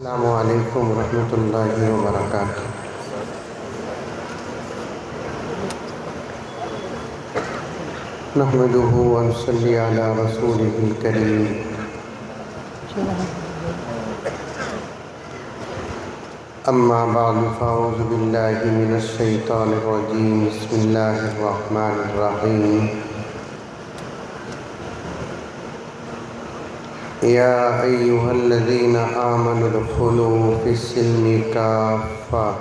السلام علیکم ورحمۃ اللہ وبرکاتہ۔ نحمده ونصلی علی رسوله الکریم۔ اما بعد فاعوذ باللہ من الشیطان الرجیم، بسم اللہ الرحمن الرحیم۔ یا ایہا الذین آمنوا ادخلوا فی السلم کافۃ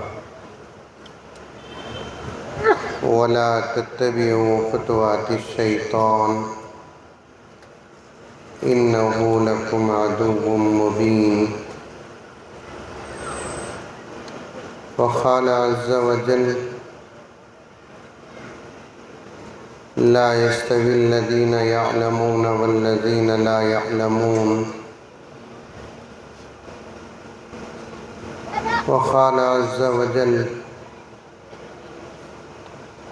ولا تتبعوا خطوات الشیطان انہ لکم عدو مبین۔ وقال عز وجل لا يستوي الذين يعلمون والذين لا يعلمون۔ وقال عز وجل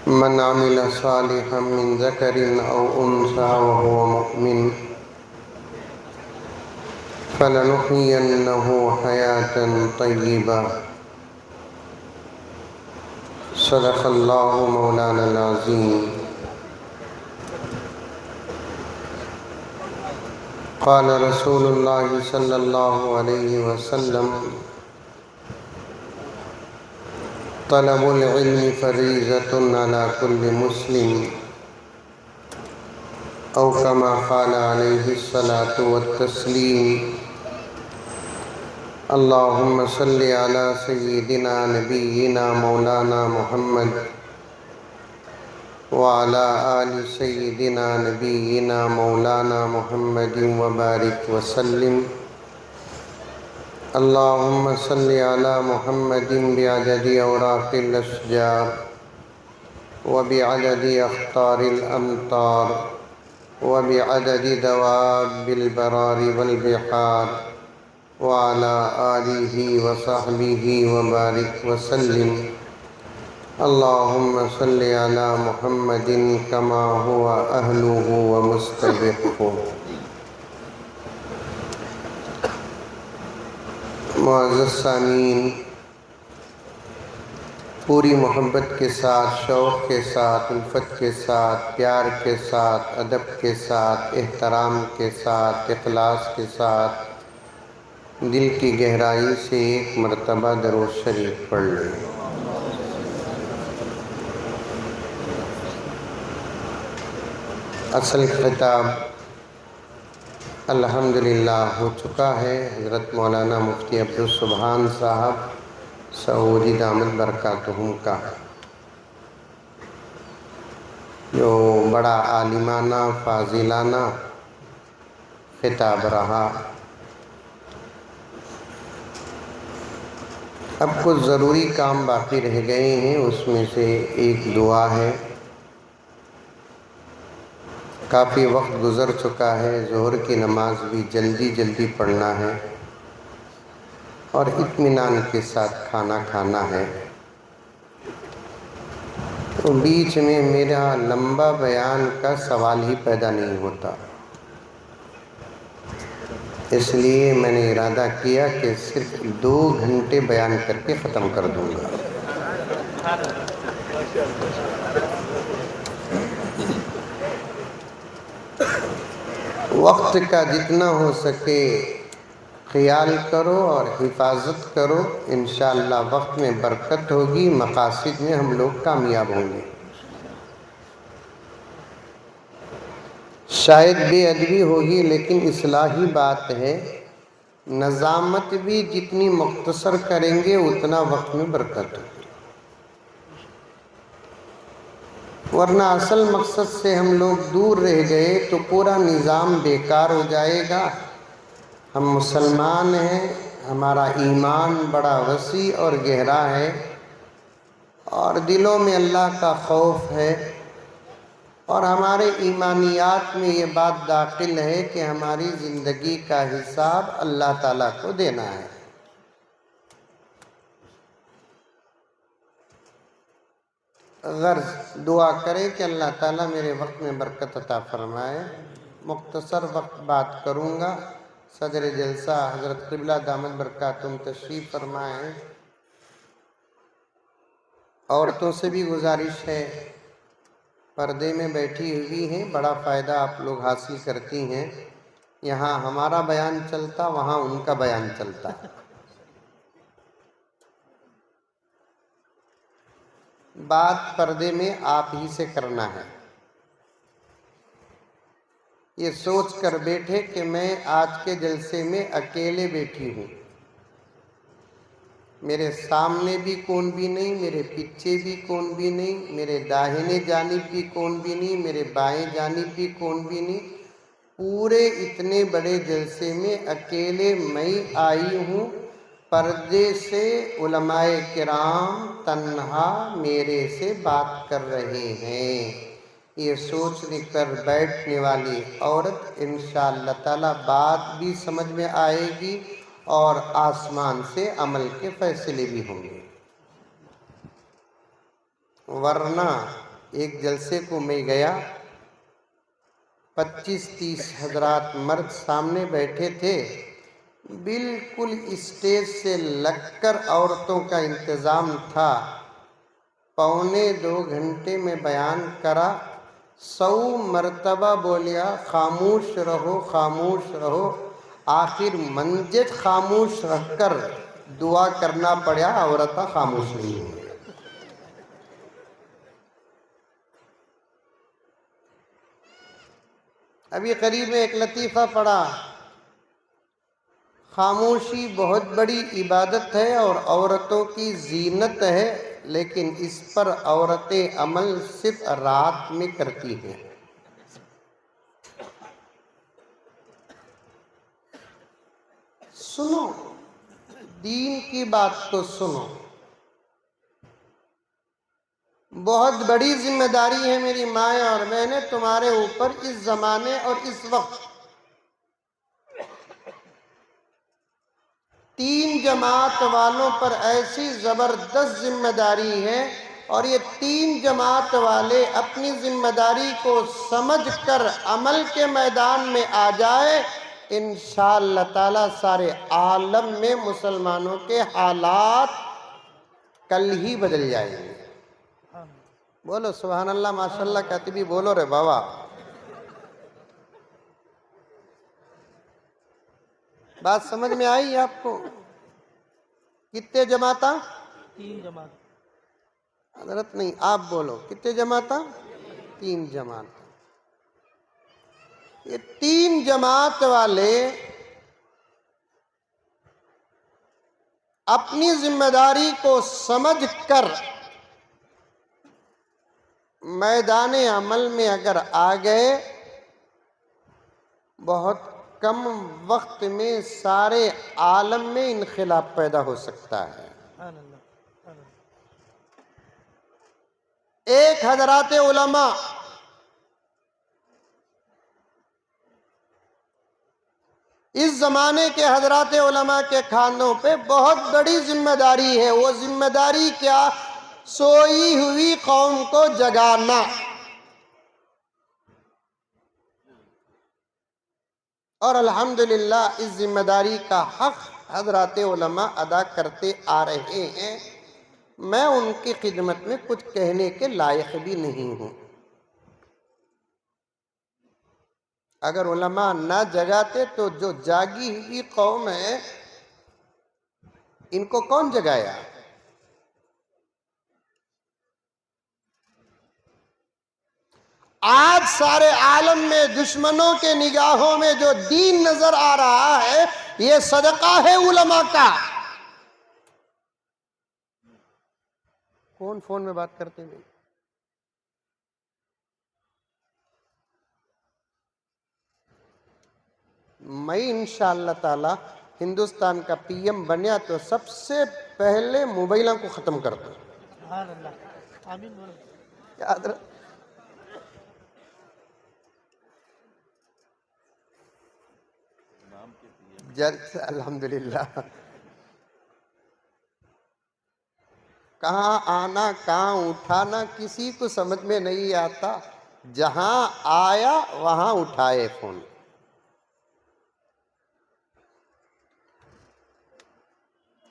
من عمل صالحا من ذكر أو أنثى وهو مؤمن فلنحيينه حياة طيبة۔ صدق الله مولانا العظيم۔ قال رسول الله صلى الله عليه وسلم طلب العلم فریضۃ علی کل مسلم، او کما قال علیہ الصلاة والتسلیم۔ اللہم صلی علی سیدنا نبینا مولانا محمد وعلی آل سیدنا نبینا مولانا محمد وبارک وسلم۔ اللہم صلی علی محمد بعدد اوراق الاشجار وبعدد اخطار الامطار وبعدد دواب البرار والبحار وعلى آلہ وصحبہ وبارک وسلم۔ اللہم صلی علی محمد کما هو اہلہ ومستحقہ۔ معزز سامعین، پوری محبت کے ساتھ، شوق کے ساتھ، الفت کے ساتھ، پیار کے ساتھ، ادب کے ساتھ، احترام کے ساتھ، اخلاص کے ساتھ، دل کی گہرائی سے ایک مرتبہ درود شریف پڑھ لیں۔ اصل خطاب الحمدللہ ہو چکا ہے۔ حضرت مولانا مفتی عبدالسبحان صاحب سعودی دامت برکاتہم کا جو بڑا عالمانہ فاضلانہ خطاب رہا، اب کچھ ضروری کام باقی رہ گئے ہیں، اس میں سے ایک دعا ہے۔ کافی وقت گزر چکا ہے، ظہر کی نماز بھی جلدی پڑھنا ہے اور اطمینان کے ساتھ کھانا کھانا ہے، تو بیچ میں میرا لمبا بیان کا سوال ہی پیدا نہیں ہوتا، اس لیے میں نے ارادہ کیا کہ صرف 2 گھنٹے بیان کر کے ختم کر دوں گا۔ وقت کا جتنا ہو سکے خیال کرو اور حفاظت کرو، انشاءاللہ وقت میں برکت ہوگی، مقاصد میں ہم لوگ کامیاب ہوں گے۔ شاید بے ادبی ہوگی لیکن اصلاحی بات ہے، نظامت بھی جتنی مختصر کریں گے اتنا وقت میں برکت ہوگی، ورنہ اصل مقصد سے ہم لوگ دور رہ گئے تو پورا نظام بیکار ہو جائے گا۔ ہم مسلمان ہیں، ہمارا ایمان بڑا وسیع اور گہرا ہے اور دلوں میں اللہ کا خوف ہے، اور ہمارے ایمانیات میں یہ بات داخل ہے کہ ہماری زندگی کا حساب اللہ تعالیٰ کو دینا ہے۔ غرض دعا کریں کہ اللہ تعالیٰ میرے وقت میں برکت عطا فرمائے۔ مختصر وقت بات کروں گا، صدر جلسہ حضرت قبلہ دامت برکاتہم تشریف فرمائیں۔ عورتوں سے بھی گزارش ہے، پردے میں بیٹھی ہوئی ہیں، بڑا فائدہ آپ لوگ حاصل کرتی ہیں۔ یہاں ہمارا بیان چلتا، وہاں ان کا بیان چلتا۔ بات پردے میں آپ ہی سے کرنا ہے۔ یہ سوچ کر بیٹھے کہ میں آج کے جلسے میں اکیلے بیٹھی ہوں، میرے سامنے بھی کون بھی نہیں، میرے پیچھے بھی کون بھی نہیں، میرے داہنے جانب بھی کون بھی نہیں، میرے بائیں جانب بھی کون بھی نہیں۔ پورے اتنے بڑے جلسے میں اکیلے میں آئی ہوں، پردے سے علماء کرام تنہا میرے سے بات کر رہے ہیں۔ یہ سوچ کر بیٹھنے والی عورت انشاءاللہ تعالی بات بھی سمجھ میں آئے گی اور آسمان سے عمل کے فیصلے بھی ہوں گے۔ ورنہ ایک جلسے کو میں گیا، 25-30 حضرات مرد سامنے بیٹھے تھے، بالکل اسٹیج سے لگ کر عورتوں کا انتظام تھا۔ 1.25 گھنٹے میں بیان کرا، 100 مرتبہ بولیا خاموش رہو خاموش رہو، آخر منجد خاموش رکھ کر دعا کرنا پڑا، عورتیں خاموش نہیں ہوئی۔ ابھی قریب میں ایک لطیفہ پڑھا، خاموشی بہت بڑی عبادت ہے اور عورتوں کی زینت ہے، لیکن اس پر عورتیں عمل صرف رات میں کرتی ہیں۔ سنو، دین کی بات کو سنو، بہت بڑی ذمہ داری ہے میری مائیں اور بہنیں تمہارے اوپر اس زمانے اور اس وقت۔ 3 جماعت والوں پر ایسی زبردست ذمہ داری ہے، اور یہ 3 جماعت والے اپنی ذمہ داری کو سمجھ کر عمل کے میدان میں آ جائے، انشاءاللہ تعالی سارے عالم میں مسلمانوں کے حالات کل ہی بدل جائیں گے۔ بولو سبحان اللہ ماشاءاللہ کہتے بھی بولو رے بابا۔ بات سمجھ میں آئی آپ کو؟ کتنے جماعتاں؟ 3 جماعت۔ حضرت نہیں، آپ بولو کتنے جماعتاں؟ 3 جماعت۔ یہ 3 جماعت والے اپنی ذمہ داری کو سمجھ کر میدان عمل میں اگر آ گئے، بہت کم وقت میں سارے عالم میں انقلاب پیدا ہو سکتا ہے۔ سبحان اللہ، سبحان اللہ۔ ایک حضرات علماء اس زمانے کے حضرات علماء کے کھانوں پہ بہت بڑی ذمہ داری ہے۔ وہ ذمہ داری کیا؟ سوئی ہوئی قوم کو جگانا۔ اور الحمدللہ اس ذمہ داری کا حق حضرات علماء ادا کرتے آ رہے ہیں۔ میں ان کی خدمت میں کچھ کہنے کے لائق بھی نہیں ہوں۔ اگر علماء نہ جگاتے تو جو جاگی ہوئی قوم ہے ان کو کون جگایا؟ آج سارے عالم میں دشمنوں کے نگاہوں میں جو دین نظر آ رہا ہے، یہ صدقہ ہے علماء کا۔ کون فون میں بات کرتے ہیں؟ میں انشاءاللہ تعالی ہندوستان کا پی ایم بنیا تو سب سے پہلے موبائلوں کو ختم کر دوں۔ سبحان اللہ، آمین بولو۔ یاد رکھ، الحمدللہ۔ کہاں آنا کہاں اٹھانا کسی کو سمجھ میں نہیں آتا، جہاں آیا وہاں اٹھائے فون۔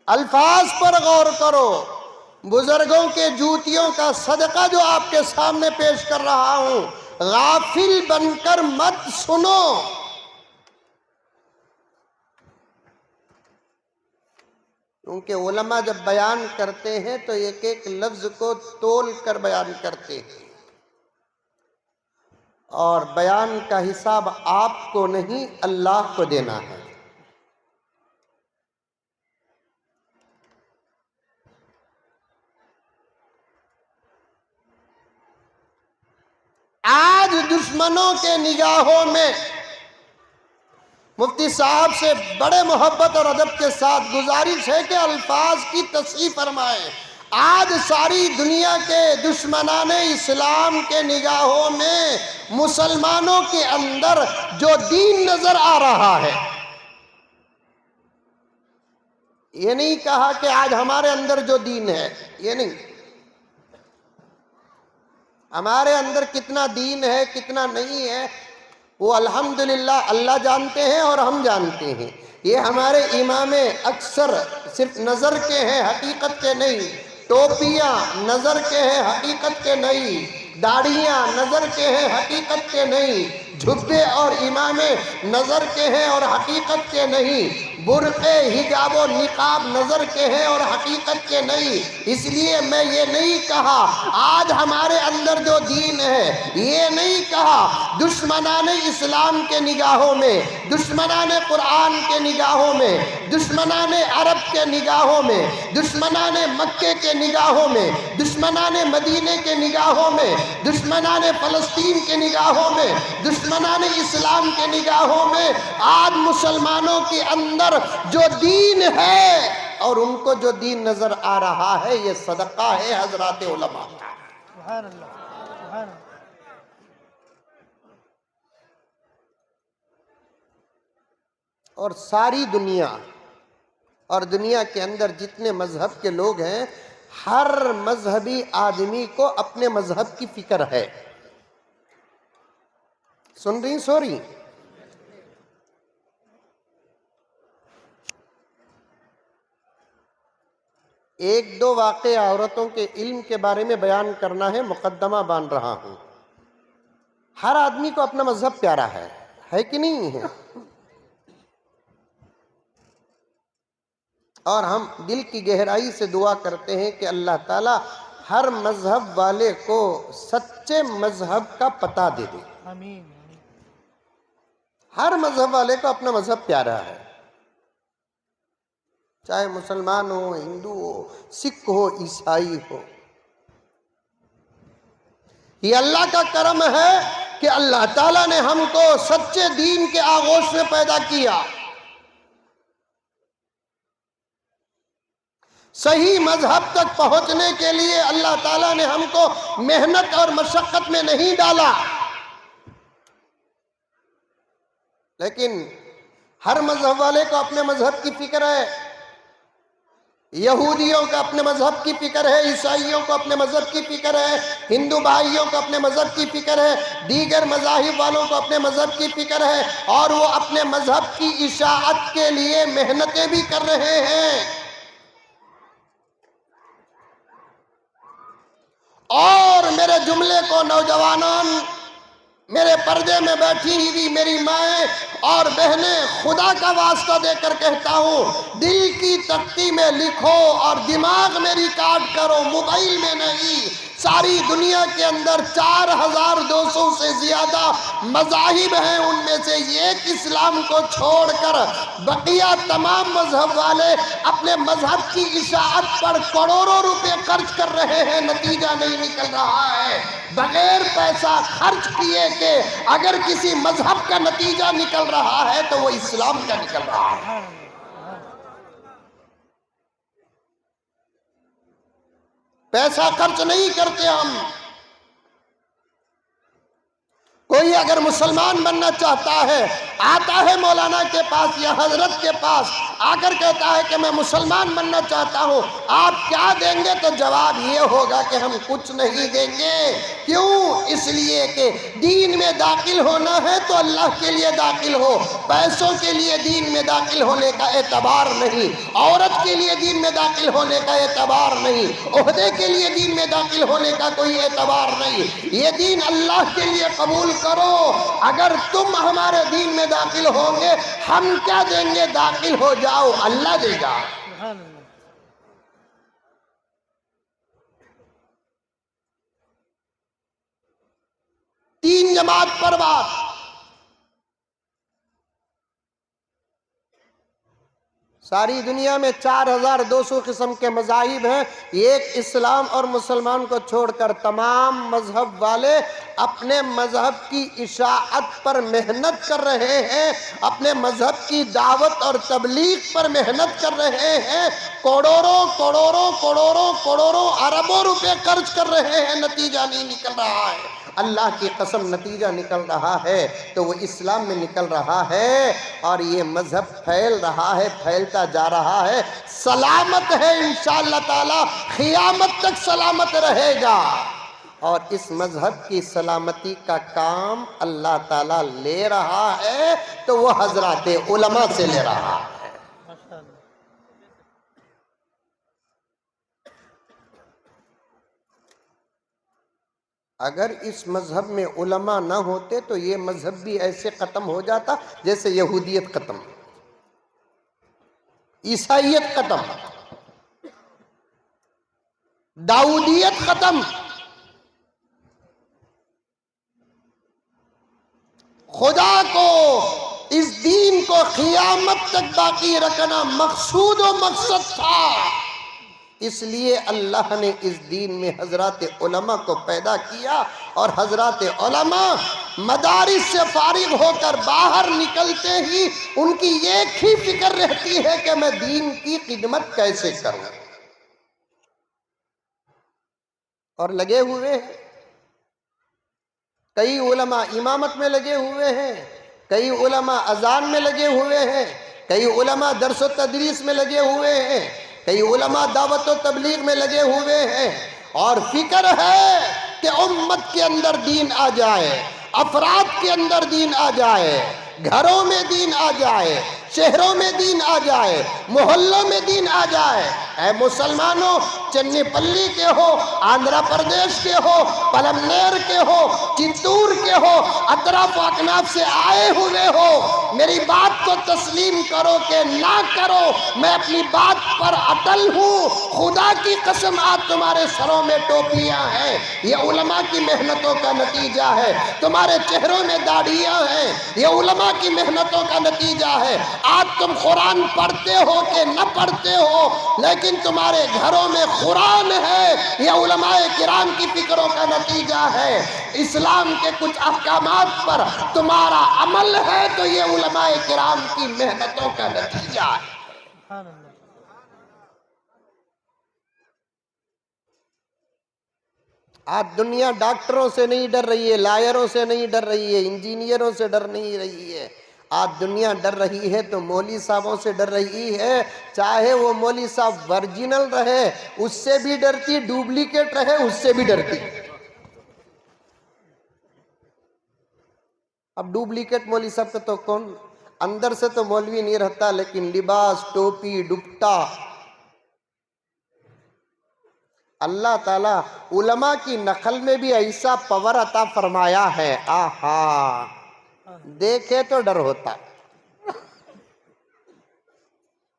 الفاظ پر غور کرو. بزرگوں کے جوتیوں کا صدقہ جو آپ کے سامنے پیش کر رہا ہوں، غافل بن کر مت سنو. کیونکہ علماء جب بیان کرتے ہیں تو ایک ایک لفظ کو تول کر بیان کرتے ہیں، اور بیان کا حساب آپ کو نہیں اللہ کو دینا ہے. آج دشمنوں کے نگاہوں میں مفتی صاحب سے بڑے محبت اور ادب کے ساتھ گزارش ہے کہ الفاظ کی تصحیح فرمائیں. آج ساری دنیا کے دشمنان اسلام کے نگاہوں میں مسلمانوں کے اندر جو دین نظر آ رہا ہے، یہ نہیں کہا کہ آج ہمارے اندر جو دین ہے، یہ نہیں. ہمارے اندر کتنا دین ہے کتنا نہیں ہے وہ الحمدللہ اللہ جانتے ہیں اور ہم جانتے ہیں. یہ ہمارے امام اکثر صرف نظر کے ہیں، حقیقت کے نہیں. ٹوپیاں نظر کے ہیں، حقیقت کے نہیں. داڑھیاں نظر کے ہیں، حقیقت کے نہیں. جھبے اور امامے نظر کے ہیں اور حقیقت کے نہیں. برقعے حجاب و نقاب نظر کے ہیں اور حقیقت کے نہیں. اس لیے میں یہ نہیں کہا آج ہمارے اندر جو دین ہے، یہ نہیں کہا دشمنان اسلام کے نگاہوں میں، دشمنان قرآن کے نگاہوں میں، دشمنان عرب کے نگاہوں میں، دشمنان مکے کے نگاہوں میں، دشمنان مدینے کے نگاہوں میں، دشمنان فلسطین کے نگاہوں میں، دشمنان اسلام کے نگاہوں میں آج مسلمانوں کے اندر جو دین ہے اور ان کو جو دین نظر آ رہا ہے، یہ صدقہ ہے حضرات علماء کا. سبحان اللہ، سبحان اللہ. اور ساری دنیا اور دنیا کے اندر جتنے مذہب کے لوگ ہیں، ہر مذہبی آدمی کو اپنے مذہب کی فکر ہے. سن رہی سو رہی؟ ایک دو واقعہ عورتوں کے علم کے بارے میں بیان کرنا ہے، مقدمہ باندھ رہا ہوں. ہر آدمی کو اپنا مذہب پیارا ہے کہ نہیں ہے؟ اور ہم دل کی گہرائی سے دعا کرتے ہیں کہ اللہ تعالی ہر مذہب والے کو سچے مذہب کا پتہ دے دے. آمین. ہر مذہب والے کو اپنا مذہب پیارا ہے، چاہے مسلمان ہو، ہندو ہو، سکھ ہو، عیسائی ہو. یہ اللہ کا کرم ہے کہ اللہ تعالیٰ نے ہم کو سچے دین کے آغوش میں پیدا کیا. صحیح مذہب تک پہنچنے کے لیے اللہ تعالیٰ نے ہم کو محنت اور مشقت میں نہیں ڈالا، لیکن ہر مذہب والے کو اپنے مذہب کی فکر ہے. یہودیوں کا اپنے مذہب کی فکر ہے، عیسائیوں کو اپنے مذہب کی فکر ہے، ہندو بھائیوں کو اپنے مذہب کی فکر ہے، دیگر مذاہب والوں کو اپنے مذہب کی فکر ہے، اور وہ اپنے مذہب کی اشاعت کے لیے محنتیں بھی کر رہے ہیں. اور میرے جملے کو نوجوانان، میرے پردے میں بیٹھی ہوئی میری مائیں اور بہنیں، خدا کا واسطہ دے کر کہتا ہوں، دل کی تختی میں لکھو اور دماغ میری کاٹ کرو، موبائل میں نہیں. ساری دنیا کے اندر 4200 سے زیادہ مذاہب ہیں، ان میں سے ایک اسلام کو چھوڑ کر بقیہ تمام مذہب والے اپنے مذہب کی اشاعت پر کروڑوں روپے خرچ کر رہے ہیں، نتیجہ نہیں نکل رہا ہے. بغیر پیسہ خرچ کیے کہ اگر کسی مذہب کا نتیجہ نکل رہا ہے تو وہ اسلام کا نکل رہا ہے. پیسہ خرچ نہیں کرتے ہم. کوئی اگر مسلمان بننا چاہتا ہے، آتا ہے مولانا کے پاس یا حضرت کے پاس، آ کر کہتا ہے کہ میں مسلمان بننا چاہتا ہوں، آپ کیا دیں گے؟ تو جواب یہ ہوگا کہ ہم کچھ نہیں دیں گے۔ کیوں؟ اس لیے کہ دین میں داخل ہونا ہے تو اللہ کے لیے داخل ہو، پیسوں کے لیے دین میں داخل ہونے کا اعتبار نہیں، عورت کے لیے دین میں داخل ہونے کا اعتبار نہیں، عہدے کے لیے دین میں داخل ہونے کا کوئی اعتبار نہیں۔ یہ دین اللہ کے لیے قبول کرو۔ اگر تم ہمارے دین میں داخل ہوں گے، ہم کیا دیں گے؟ داخل ہو جاؤ، اللہ دے گا۔ سبحان اللہ۔ 3 جماعت پر بات۔ ساری دنیا میں 4200 قسم کے مذاہب ہیں، ایک اسلام اور مسلمان کو چھوڑ کر تمام مذہب والے اپنے مذہب کی اشاعت پر محنت کر رہے ہیں، اپنے مذہب کی دعوت اور تبلیغ پر محنت کر رہے ہیں، کروڑوں اربوں روپے خرچ کر رہے ہیں، نتیجہ نہیں نکل رہا ہے۔ اللہ کی قسم نتیجہ نکل رہا ہے تو وہ اسلام میں نکل رہا ہے، اور یہ مذہب پھیل رہا ہے، پھیلتا جا رہا ہے، سلامت ہے انشاءاللہ تعالی، قیامت تک سلامت رہے گا۔ اور اس مذہب کی سلامتی کا کام اللہ تعالیٰ لے رہا ہے تو وہ حضرات علماء سے لے رہا ہے۔ ماشاء اللہ۔ اگر اس مذہب میں علماء نہ ہوتے تو یہ مذہب بھی ایسے ختم ہو جاتا جیسے یہودیت ختم، عیسائیت ختم، داؤدیت ختم۔ خدا کو اس دین کو قیامت تک باقی رکھنا مقصود و مقصد تھا، اس لیے اللہ نے اس دین میں حضرات علماء کو پیدا کیا، اور حضرات علماء مدارس سے فارغ ہو کر باہر نکلتے ہی ان کی ایک ہی فکر رہتی ہے کہ میں دین کی خدمت کیسے کروں، اور لگے ہوئے ہیں۔ کئی علماء امامت میں لگے ہوئے ہیں، کئی علماء اذان میں لگے ہوئے ہیں، کئی علماء درس و تدریس میں لگے ہوئے ہیں، کئی علماء دعوت و تبلیغ میں لگے ہوئے ہیں، اور فکر ہے کہ امت کے اندر دین آ جائے، افراد کے اندر دین آ جائے، گھروں میں دین آ جائے، شہروں میں دین آ جائے، محلوں میں دین آ جائے۔ اے مسلمانوں، چنی پلی کے ہو، آندھرا پردیش کے ہو، پلمنیر کے ہو، چتور کے ہو، اطراف و اکناف سے آئے ہوئے ہو، میری بات کو تسلیم کرو کہ نہ کرو، میں اپنی بات پر اٹل ہوں۔ خدا کی قسم آج تمہارے سروں میں ٹوپیاں ہیں، یہ علماء کی محنتوں کا نتیجہ ہے، تمہارے چہروں میں داڑھیاں ہیں، یہ علماء کی محنتوں کا نتیجہ ہے۔ آج تم قرآن پڑھتے ہو کہ نہ پڑھتے ہو، لیکن تمہارے گھروں میں قرآن ہے، یہ علماء کرام کی فکروں کا نتیجہ ہے۔ اسلام کے کچھ احکامات پر تمہارا عمل ہے تو یہ علماء کرام کی محنتوں کا نتیجہ ہے۔ سبحان اللہ۔ آج دنیا ڈاکٹروں سے نہیں ڈر رہی ہے، لائروں سے نہیں ڈر رہی ہے، انجینئروں سے ڈر نہیں رہی ہے، آج دنیا ڈر رہی ہے تو مولوی صاحبوں سے ڈر رہی ہے، چاہے وہ مولوی صاحب ورجنل رہے اس سے بھی ڈرتی، ڈپلیکیٹ رہے اس سے بھی ڈرتی۔ اب ڈپلیکیٹ مولوی صاحب کا تو کون، اندر سے تو مولوی نہیں رہتا لیکن لباس، ٹوپی، ڈپٹا۔ اللہ تعالیٰ علماء کی نقل میں بھی ایسا پاور عطا فرمایا ہے، آہا، دیکھے تو ڈر ہوتا۔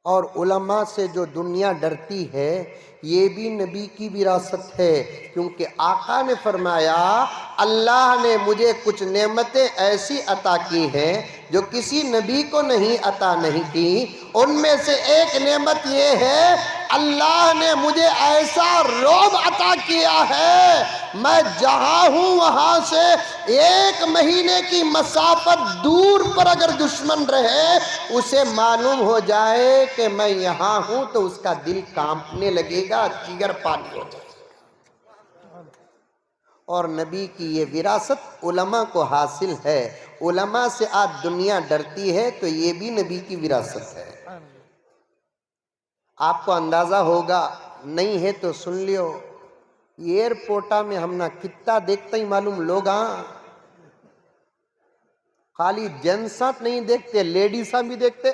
اور علماء سے جو دنیا ڈرتی ہے یہ بھی نبی کی وراثت ہے، کیونکہ آقا نے فرمایا اللہ نے مجھے کچھ نعمتیں ایسی عطا کی ہیں جو کسی نبی کو نہیں عطا نہیں کی، ان میں سے ایک نعمت یہ ہے اللہ نے مجھے ایسا رعب عطا کیا ہے، میں جہاں ہوں وہاں سے 1 مہینے کی مسافت دور پر اگر دشمن رہے اسے معلوم ہو جائے کہ میں یہاں ہوں تو اس کا دل کانپنے لگے گا، جگر پانی ہو جائے گا۔ اور نبی کی یہ وراثت علماء کو حاصل ہے، علماء سے آج دنیا ڈرتی ہے تو یہ بھی نبی کی وراثت ہے. سبحان اللہ. آپ کو اندازہ ہوگا، نہیں ہے تو سن لیو، ایئرپورٹا میں ہم نہ کتا دیکھتا ہی معلوم لوگ، ہاں خالی جنسات نہیں دیکھتے، لیڈیساں بھی دیکھتے.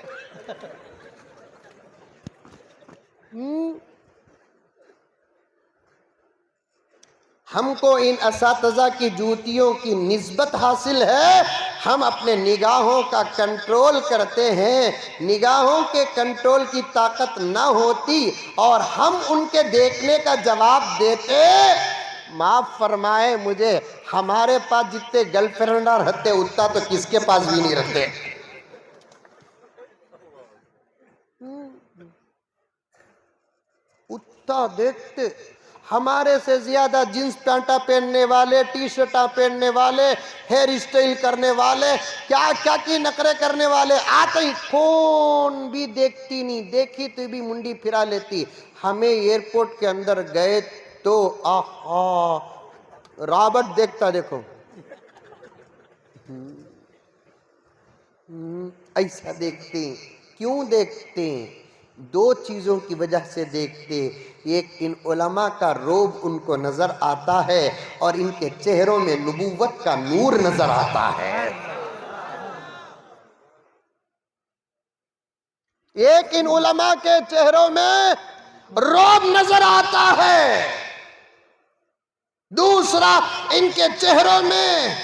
ہم کو ان اساتذہ کی جوتیوں کی نسبت حاصل ہے، ہم اپنے نگاہوں کا کنٹرول کرتے ہیں. نگاہوں کے کنٹرول کی طاقت نہ ہوتی اور ہم ان کے دیکھنے کا جواب دیتے، معاف فرمائے مجھے، ہمارے پاس جتنے گرل فرینڈ رہتے اتنا تو کس کے پاس بھی نہیں رہتے. اتنا دیکھتے، ہمارے سے زیادہ جینس پینٹا پہننے والے، ٹی شرٹاں پہننے والے، ہیئر اسٹائل کرنے والے، کیا کیا کی نخرے کرنے والے آتے ہی کون بھی دیکھتی نہیں، دیکھی تو بھی منڈی پھرا لیتی. ہمیں ایئرپورٹ کے اندر گئے تو آہا رابط دیکھتا، دیکھو ایسا دیکھتے ہیں. کیوں دیکھتے ہیں؟ دو چیزوں کی وجہ سے دیکھتے. ایک، ان علماء کا روب ان کو نظر آتا ہے اور ان کے چہروں میں نبوت کا نور نظر آتا ہے. ایک، ان علماء کے چہروں میں روب نظر آتا ہے. دوسرا، ان کے چہروں میں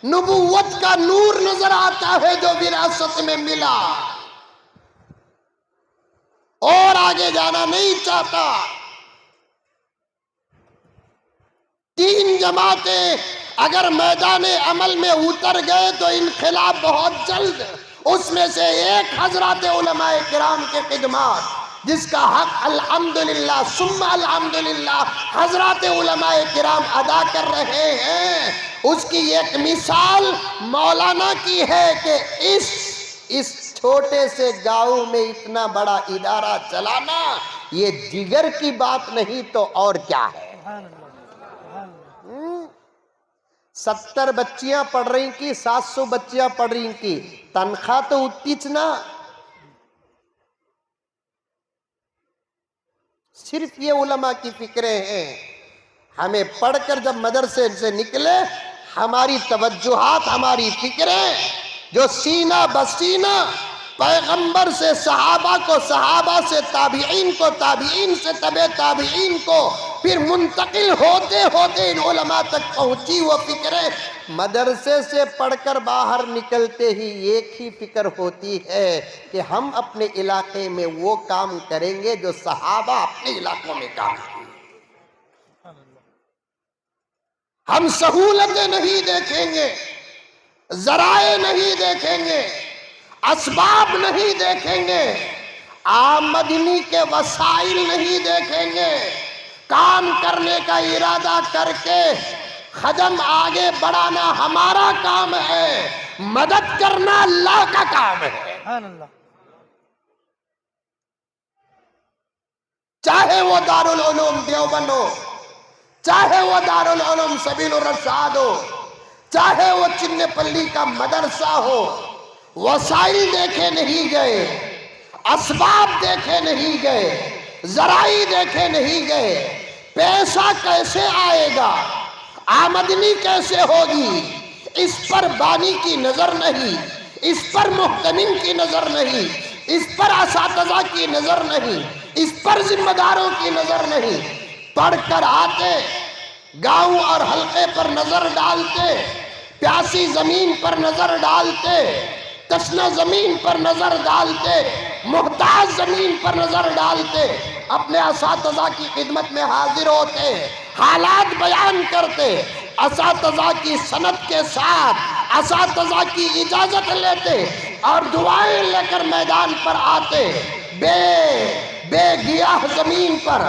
نبوت کا نور نظر آتا ہے جو وراثت میں ملا. اور آگے جانا نہیں چاہتا. تین جماعتیں اگر میدان عمل میں اتر گئے تو انقلاب بہت جلد. اس میں سے ایک حضرات علماء کرام کے خدمات، جس کا حق الحمدللہ ثم الحمدللہ حضرات علماء کرام ادا کر رہے ہیں. اس کی ایک مثال مولانا کی ہے کہ اس چھوٹے سے گاؤں میں اتنا بڑا ادارہ چلانا یہ جگر کی بات نہیں تو اور کیا ہے. سبحان اللہ. سبحان اللہ. 70 بچیاں پڑھ رہی کی، 700 بچیاں پڑھ رہی کی، تنخواہ تو اتنی نا. صرف یہ علماء کی فکریں ہیں. ہمیں پڑھ کر جب مدرسے سے نکلے، ہماری توجہات، ہماری فکریں جو سینہ بسینہ پیغمبر سے صحابہ کو، صحابہ سے تابعین کو، تابعین سے تبع تابعین کو، پھر منتقل ہوتے ہوتے ان علماء تک پہنچی وہ فکریں. مدرسے سے پڑھ کر باہر نکلتے ہی ایک ہی فکر ہوتی ہے کہ ہم اپنے علاقے میں وہ کام کریں گے جو صحابہ اپنے علاقوں میں کام کیے. سبحان اللہ. ہم سہولتیں نہیں دیکھیں گے، ذرائع نہیں دیکھیں گے، اسباب نہیں دیکھیں گے، آمدنی کے وسائل نہیں دیکھیں گے. کام کرنے کا ارادہ کر کے قدم آگے بڑھانا ہمارا کام ہے، مدد کرنا اللہ کا کام ہے. سبحان اللہ. چاہے وہ دارالعلوم دیوبند ہو، چاہے وہ دارالعلوم سبیل الرشاد ہو، چاہے وہ چن پلی کا مدرسہ ہو، وسائل دیکھے نہیں گئے، اسباب دیکھے نہیں گئے، ذرائع دیکھے نہیں گئے. پیسہ کیسے آئے گا، آمدنی کیسے ہوگی، اس پر بانی کی نظر نہیں، اس پر محتمین کی نظر نہیں، اس پر اساتذہ کی نظر نہیں، اس پر ذمہ داروں کی نظر نہیں. پڑھ کر آتے، گاؤں اور حلقے پر نظر ڈالتے، پیاسی زمین پر نظر ڈالتے، تشنہ زمین پر نظر ڈالتے، محتاج زمین پر نظر ڈالتے، اپنے اساتذہ کی خدمت میں حاضر ہوتے، حالات بیان کرتے، اساتذہ کی سند کے ساتھ اساتذہ کی اجازت لیتے اور دعائیں لے کر میدان پر آتے. بے گیاہ زمین پر،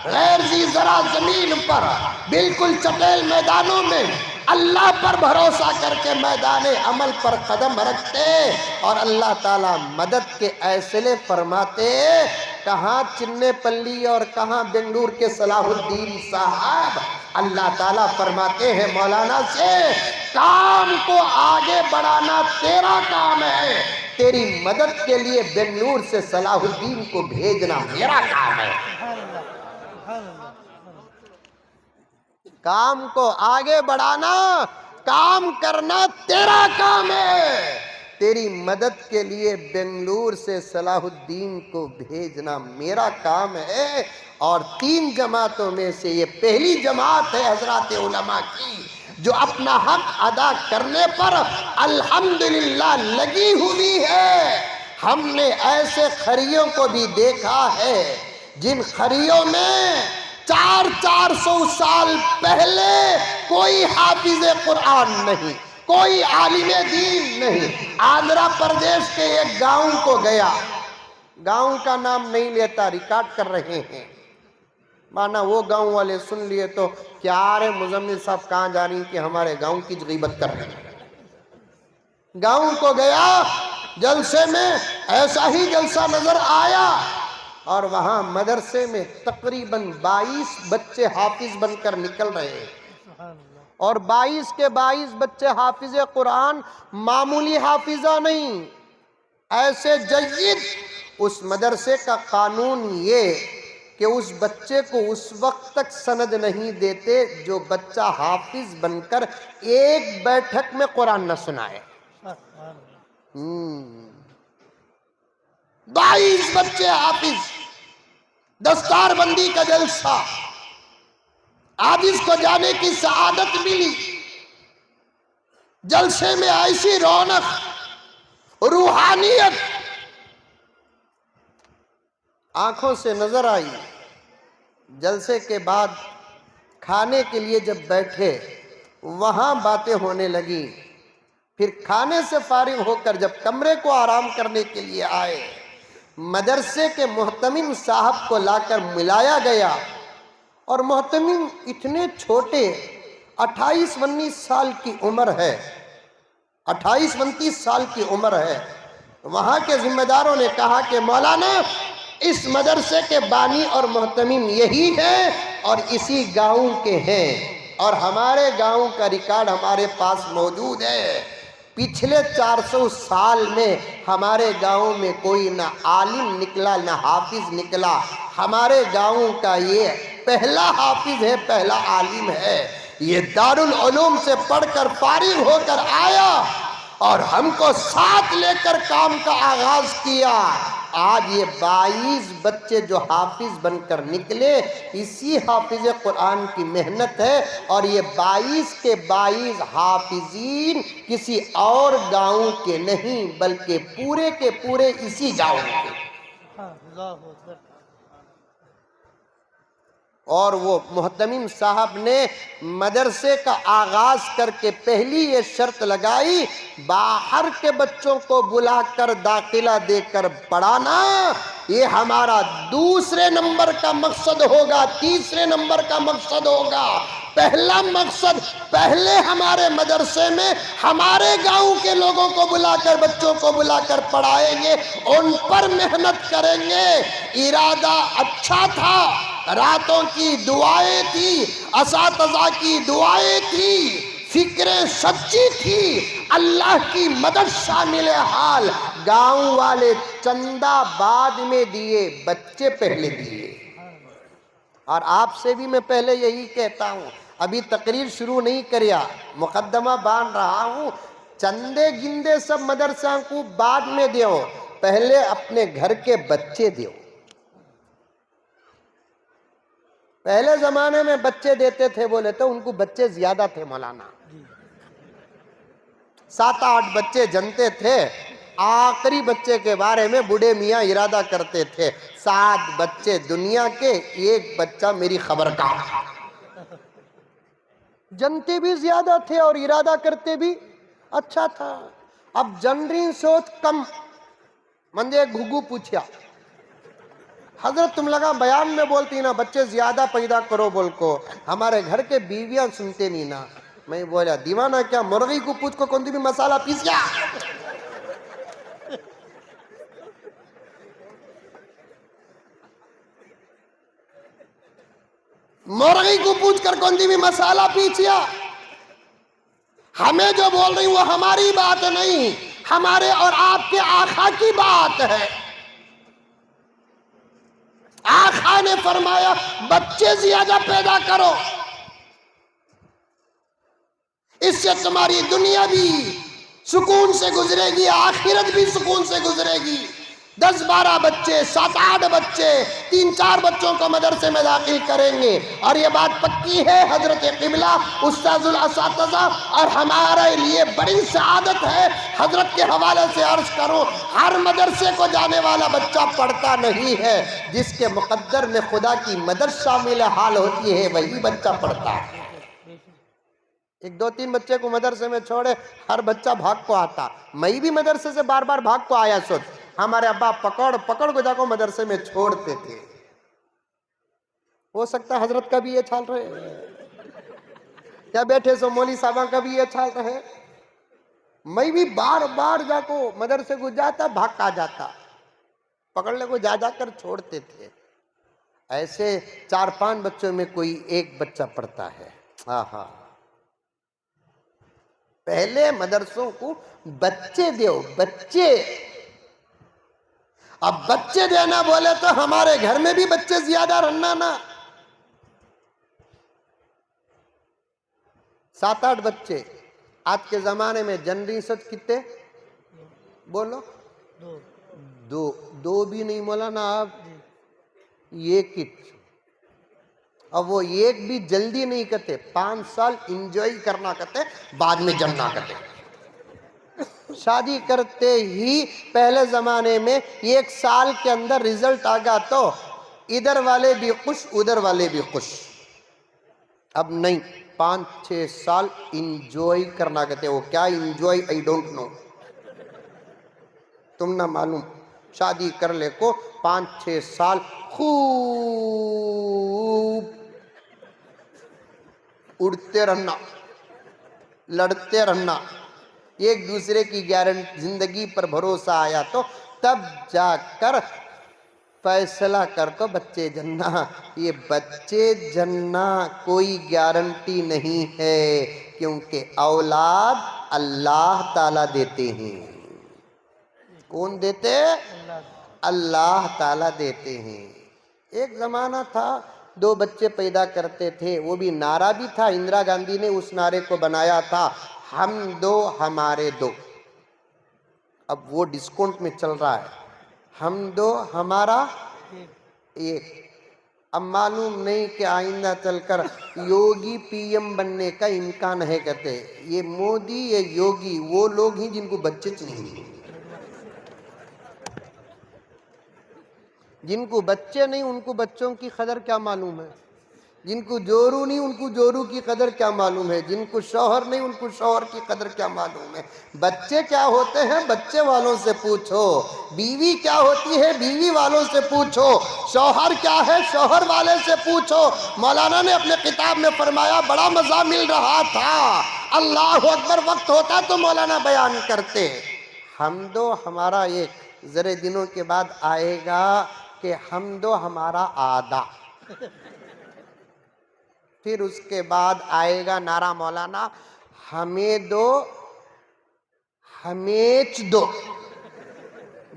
غیر ذی زرع زمین پر، بالکل چٹیل میدانوں میں اللہ پر بھروسہ کر کے میدان عمل پر قدم رکھتے اور اللہ تعالیٰ مدد کے ایسلے فرماتے. کہاں چنے پلی اور کہاں بنگلور کے صلاح الدین صاحب. اللہ تعالیٰ فرماتے ہیں مولانا سے، کام کو آگے بڑھانا تیرا کام ہے، تیری مدد کے لیے بنگلور سے صلاح الدین کو بھیجنا میرا کام ہے۔ سبحان اللہ سبحان اللہ کام کو آگے بڑھانا، کام کرنا تیرا کام ہے، تیری مدد کے لیے بنگلور سے صلاح الدین کو بھیجنا میرا کام ہے۔ اور 3 جماعتوں میں سے یہ پہلی جماعت ہے حضرات علماء کی جو اپنا حق ادا کرنے پر الحمدللہ لگی ہوئی ہے۔ ہم نے ایسے خریوں کو بھی دیکھا ہے جن خریوں میں 400 سال پہلے کوئی حافظ قرآن نہیں، کوئی عالم دین نہیں۔ آندھرا پردیش کے ایک گاؤں کو گیا، گاؤں کا نام نہیں لیتا، ریکارڈ کر رہے ہیں، مانا وہ گاؤں والے سن لیے تو کیا رہے مزمل صاحب کہاں جا رہی کہ ہمارے گاؤں کی غیبت کر رہے ہیں۔ گاؤں کو گیا، جلسے میں ایسا ہی جلسہ نظر آیا، اور وہاں مدرسے میں تقریباً 22 بچے حافظ بن کر نکل رہے ہیں، سبحان اللہ اور 22 کے 22 بچے حافظ قرآن، معمولی حافظہ نہیں، ایسے جید۔ اس مدرسے کا قانون یہ کہ اس بچے کو اس وقت تک سند نہیں دیتے جو بچہ حافظ بن کر ایک بیٹھک میں قرآن نہ سنائے۔ سبحان اللہ 22 بچے حافظ، دستار بندی کا جلسہ، آج اس کو جانے کی سعادت ملی۔ جلسے میں ایسی رونق، روحانیت آنکھوں سے نظر آئی۔ جلسے کے بعد کھانے کے لیے جب بیٹھے، وہاں باتیں ہونے لگی۔ پھر کھانے سے فارغ ہو کر جب کمرے کو آرام کرنے کے لیے آئے، مدرسے کے محتمم صاحب کو لا کر ملایا گیا، اور محتمم اتنے چھوٹے، 28-29 سال کی عمر ہے، 28-29 سال کی عمر ہے۔ وہاں کے ذمہ داروں نے کہا کہ مولانا اس مدرسے کے بانی اور محتمم یہی ہیں اور اسی گاؤں کے ہیں، اور ہمارے گاؤں کا ریکارڈ ہمارے پاس موجود ہے۔ پچھلے 400 سال میں ہمارے گاؤں میں کوئی نہ عالم نکلا نہ حافظ نکلا، ہمارے گاؤں کا یہ پہلا حافظ ہے، پہلا عالم ہے۔ یہ دارالعلوم سے پڑھ کر فارغ ہو کر آیا اور ہم کو ساتھ لے کر کام کا آغاز کیا۔ آج یہ 22 بچے جو حافظ بن کر نکلے، اسی حافظ قرآن کی محنت ہے، اور یہ 22 کے 22 حافظین کسی اور گاؤں کے نہیں بلکہ پورے کے پورے اسی گاؤں کے۔ اللہ اکبر اور وہ محتمم صاحب نے مدرسے کا آغاز کر کے پہلی یہ شرط لگائی، باہر کے بچوں کو بلا کر داخلہ دے کر پڑھانا یہ ہمارا دوسرے نمبر کا مقصد ہوگا، تیسرے نمبر کا مقصد ہوگا۔ پہلا مقصد، پہلے ہمارے مدرسے میں ہمارے گاؤں کے لوگوں کو بلا کر، بچوں کو بلا کر پڑھائیں گے، ان پر محنت کریں گے۔ ارادہ اچھا تھا، راتوں کی دعائیں تھی، اساتذہ کی دعائیں تھی، فکریں سچی تھی، اللہ کی مدد شامل حال۔ گاؤں والے چندہ بعد میں دیے، بچے پہلے دیے۔ اور آپ سے بھی میں پہلے یہی کہتا ہوں، ابھی تقریر شروع نہیں کریا، مقدمہ باندھ رہا ہوں، چندے گندے سب مدرسہ کو بعد میں دیو، پہلے اپنے گھر کے بچے دیو۔ پہلے زمانے میں بچے دیتے تھے بولے تو ان کو بچے زیادہ تھے مولانا، 7-8 بچے جنتے تھے۔ آخری بچے کے بارے میں بوڑھے میاں ارادہ کرتے تھے، 7 بچے دنیا کے، 1 بچہ میری خبر کا۔ جنتے بھی زیادہ تھے اور ارادہ کرتے بھی اچھا تھا۔ اب جن رہی سوچ کم، مندے گھگو پوچھیا حضرت تم لگا بیان میں بولتی نا بچے زیادہ پیدا کرو بول کو، ہمارے گھر کے بیویاں سنتے نہیں نا۔ میں بولا دیوانہ کیا مرغی کو پوچھ کو کون بھی مسالہ پیس گیا، مرغی کو پوچھ کر کون بھی مسالہ پیسیا۔ ہمیں جو بول رہی وہ ہماری بات نہیں، ہمارے اور آپ کے آقا کی بات ہے۔ آقا نے فرمایا بچے زیادہ پیدا کرو، اس سے تمہاری دنیا بھی سکون سے گزرے گی، آخرت بھی سکون سے گزرے گی۔ 10-12 بچے، 7-8 بچے، 3-4 بچوں کو مدرسے میں داخل کریں گے، اور یہ بات پکی ہے، حضرت قبلہ استاذ الاساتذہ اور ہمارے لیے بڑی سعادت ہے۔ حضرت کے حوالے سے عرض کروں، ہر مدرسے کو جانے والا بچہ پڑھتا نہیں ہے، جس کے مقدر میں خدا کی مدد شامل حال ہوتی ہے وہی بچہ پڑھتا ہے۔ ایک 2-3 بچے کو مدرسے میں چھوڑے، ہر بچہ بھاگ کو آتا۔ میں بھی مدرسے سے بار بار بھاگ کو آیا سوچ، ہمارے ابا پکڑ کو جا کو مدرسے میں چھوڑتے تھے۔ ہو سکتا ہے حضرت کا بھی یہ چھال رہے، کیا بیٹھے سو مولوی صاحبہ کا بھی یہ چھال رہے۔ میں بھی بار بار جا کو مدرسے کو جاتا، بھاگ کا جاتا، پکڑنے کو جا کر چھوڑتے تھے۔ ایسے 4-5 بچوں میں کوئی ایک بچہ پڑھتا ہے۔ آہا، پہلے مدرسوں کو بچے دیو، بچے۔ اب بچے دینا بولے تو ہمارے گھر میں بھی بچے زیادہ رہنا نا، 7-8 بچے۔ آج کے زمانے میں جنریشن کتنے بولو؟ 2 بھی نہیں مولانا، آپ ایک کت، اب وہ ایک بھی جلدی نہیں کرتے، 5 سال انجوائے کرنا کرتے، بعد میں جمنا کرتے۔ شادی کرتے ہی پہلے زمانے میں 1 سال کے اندر رزلٹ آگا تو ادھر والے بھی خوش ادھر والے بھی خوش۔ اب نہیں، 5-6 سال انجوائے کرنا کرتے۔ وہ کیا انجوائے، I don't know، تم نہ معلوم۔ شادی کر لے کو 5-6 سال خوب اڑتے رہنا، لڑتے رہنا، ایک دوسرے کی گارنٹی زندگی پر بھروسہ آیا تو تب جا کر فیصلہ کر کو بچے جننا۔ یہ بچے جننا کوئی گارنٹی نہیں ہے، کیونکہ اولاد اللہ تعالیٰ دیتے ہیں۔ کون دیتے؟ اللہ تعالیٰ دیتے ہیں۔ ایک زمانہ تھا 2 بچے پیدا کرتے تھے، وہ بھی نعرہ بھی تھا، اندرا گاندھی نے اس نعرے کو بنایا تھا، ہم 2 ہمارے 2۔ اب وہ ڈسکاؤنٹ میں چل رہا ہے، ہم 2 ہمارا 1۔ اب معلوم نہیں کہ آئندہ چل کر یوگی پی ایم بننے کا امکان ہے کہتے۔ یہ مودی، یہ یوگی وہ لوگ ہیں جن کو بچے نہیں، جن کو بچے نہیں ان کو بچوں کی قدر کیا معلوم ہے، جن کو جورو نہیں ان کو جورو کی قدر کیا معلوم ہے، جن کو شوہر نہیں ان کو شوہر کی قدر کیا معلوم ہے۔ بچے کیا ہوتے ہیں بچے والوں سے پوچھو، بیوی کیا ہوتی ہے بیوی والوں سے پوچھو، شوہر کیا ہے شوہر والے سے پوچھو۔ مولانا نے اپنے کتاب میں فرمایا، بڑا مزہ مل رہا تھا، اللہ اکبر، وقت ہوتا تو مولانا بیان کرتے۔ ہم 2 ہمارا 1، ذرے دنوں کے بعد آئے گا کہ ہم 2 ہمارا آدھا، پھر اس کے بعد آئے گا نعرہ مولانا، ہمیں 2 ہمیچ 2،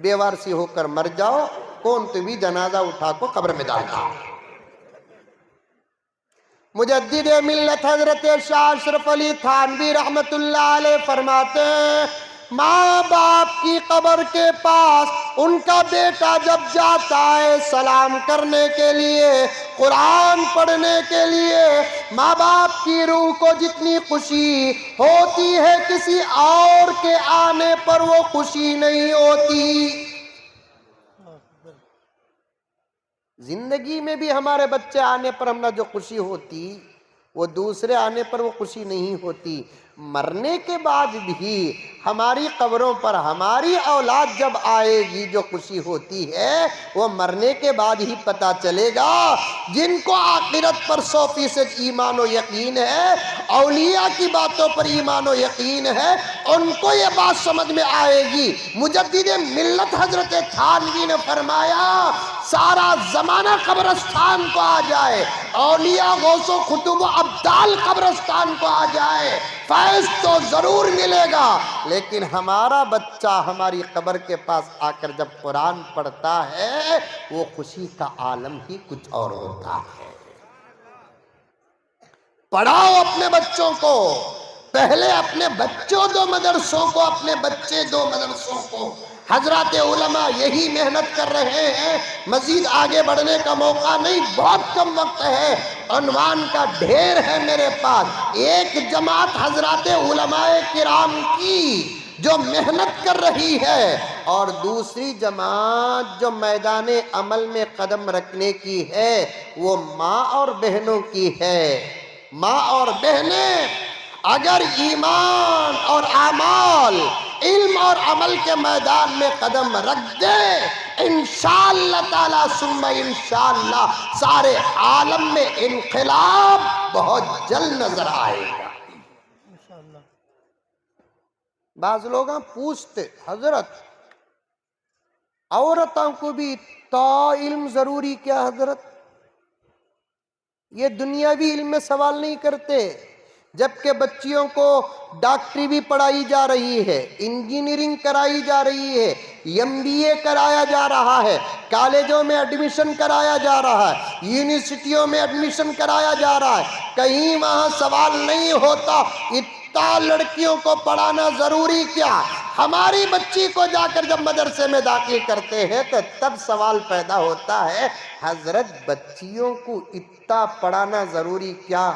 بے وارسی ہو کر مر جاؤ، کون تو بھی جنازہ اٹھا کو قبر میں ڈالتا۔ مجدد ملت حضرت شاہ اشرف علی تھانوی رحمت اللہ علیہ فرماتے ہیں، ماں باپ کی قبر کے پاس ان کا بیٹا جب جاتا ہے سلام کرنے کے لیے، قرآن پڑھنے کے لیے، ماں باپ کی روح کو جتنی خوشی ہوتی ہے کسی اور کے آنے پر وہ خوشی نہیں ہوتی۔ زندگی میں بھی ہمارے بچے آنے پر ہمیں جو خوشی ہوتی وہ دوسرے آنے پر وہ خوشی نہیں ہوتی۔ مرنے کے بعد بھی ہماری قبروں پر ہماری اولاد جب آئے گی جو خوشی ہوتی ہے وہ مرنے کے بعد ہی پتہ چلے گا۔ جن کو آخرت پر 100% ایمان و یقین ہے، اولیاء کی باتوں پر ایمان و یقین ہے، ان کو یہ بات سمجھ میں آئے گی۔ مجدد ملت حضرت تھانوی نے فرمایا، سارا زمانہ قبرستان کو آ جائے، اولیاء غوث و خطوب و ابدال قبرستان کو آ جائے، فیض تو ضرور ملے گا، لیکن ہمارا بچہ ہماری قبر کے پاس آ کر جب قرآن پڑھتا ہے وہ خوشی کا عالم ہی کچھ اور ہوتا ہے۔ پڑھاؤ اپنے بچوں کو، پہلے اپنے بچوں دو مدرسوں کو، اپنے بچے دو مدرسوں کو۔ حضرات علماء یہی محنت کر رہے ہیں، مزید آگے بڑھنے کا موقع نہیں، بہت کم وقت ہے، عنوان کا ڈھیر ہے میرے پاس۔ ایک جماعت حضرات علماء کرام کی جو محنت کر رہی ہے، اور دوسری جماعت جو میدان عمل میں قدم رکھنے کی ہے، وہ ماں اور بہنوں کی ہے۔ ماں اور بہنیں اگر ایمان اور اعمال، علم اور عمل کے میدان میں قدم رکھ دے، انشاءاللہ تعالی ثم انشاءاللہ سارے عالم میں انقلاب بہت جلد نظر آئے گا۔ انشاءاللہ۔ بعض لوگ پوچھتے حضرت عورتوں کو بھی اتنا علم ضروری کیا حضرت؟ یہ دنیاوی علم میں سوال نہیں کرتے، جبکہ بچیوں کو ڈاکٹری بھی پڑھائی جا رہی ہے، انجینئرنگ کرائی جا رہی ہے، MBA کرایا جا رہا ہے، کالجوں میں ایڈمیشن کرایا جا رہا ہے، یونیورسٹیوں میں ایڈمیشن کرایا جا رہا ہے، کہیں وہاں سوال نہیں ہوتا اتنا لڑکیوں کو پڑھانا ضروری کیا؟ ہماری بچی کو جا کر جب مدرسے میں داخل کرتے ہیں تو تب سوال پیدا ہوتا ہے، حضرت بچیوں کو اتنا پڑھانا ضروری کیا؟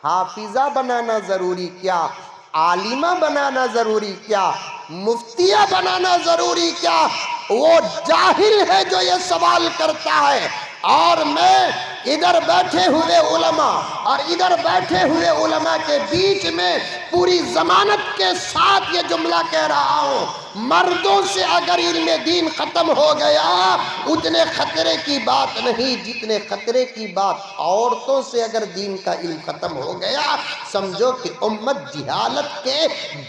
حافظہ بنانا ضروری کیا؟ عالمہ بنانا ضروری کیا؟ مفتیہ بنانا ضروری کیا؟ وہ جاہل ہے جو یہ سوال کرتا ہے۔ اور میں ادھر بیٹھے ہوئے علماء اور ادھر بیٹھے ہوئے علماء کے بیچ میں پوری ضمانت کے ساتھ یہ جملہ کہہ رہا ہوں، مردوں سے اگر علم دین ختم ہو گیا اتنے خطرے کی بات نہیں جتنے خطرے کی بات عورتوں سے اگر دین کا علم ختم ہو گیا، سمجھو کہ امت جہالت کے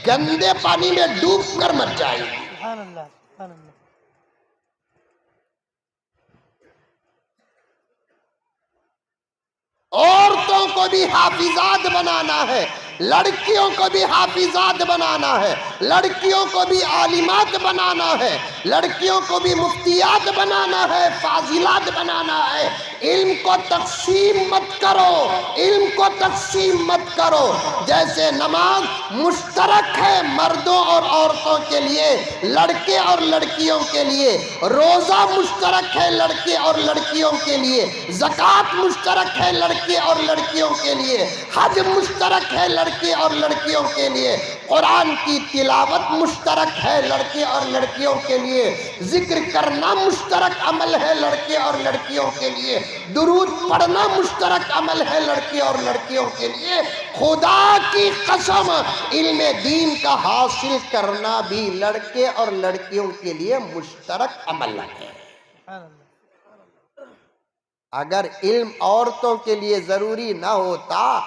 گندے پانی میں ڈوب کر مر جائے گی۔ سبحان اللہ، سبحان اللہ۔ عورتوں کو بھی حافظات بنانا ہے، لڑکیوں کو بھی حافظات بنانا ہے، لڑکیوں کو بھی عالمات بنانا ہے، لڑکیوں کو بھی مفتیات بنانا ہے، فاضلات بنانا ہے۔ علم کو تقسیم مت کرو، علم کو تقسیم مت کرو۔ جیسے نماز مشترک ہے مردوں اور عورتوں کے لیے، لڑکے اور لڑکیوں کے لیے، روزہ مشترک ہے لڑکے اور لڑکیوں کے لیے، زکوٰۃ مشترک ہے لڑکے اور لڑکیوں کے لیے، حج مشترک ہے لڑکے اور لڑکیوں کے لیے، قرآن کی تلاوت مشترک ہے لڑکے اور لڑکیوں کے لیے، ذکر کرنا مشترک عمل ہے لڑکے اور لڑکیوں کے لیے، درود پڑھنا مشترک عمل ہے لڑکے اور لڑکیوں کے لیے۔ خدا کی قسم علم دین کا حاصل کرنا بھی لڑکے اور لڑکیوں کے لیے مشترک عمل ہے۔ سبحان اللہ۔ اگر علم عورتوں کے لیے ضروری نہ ہوتا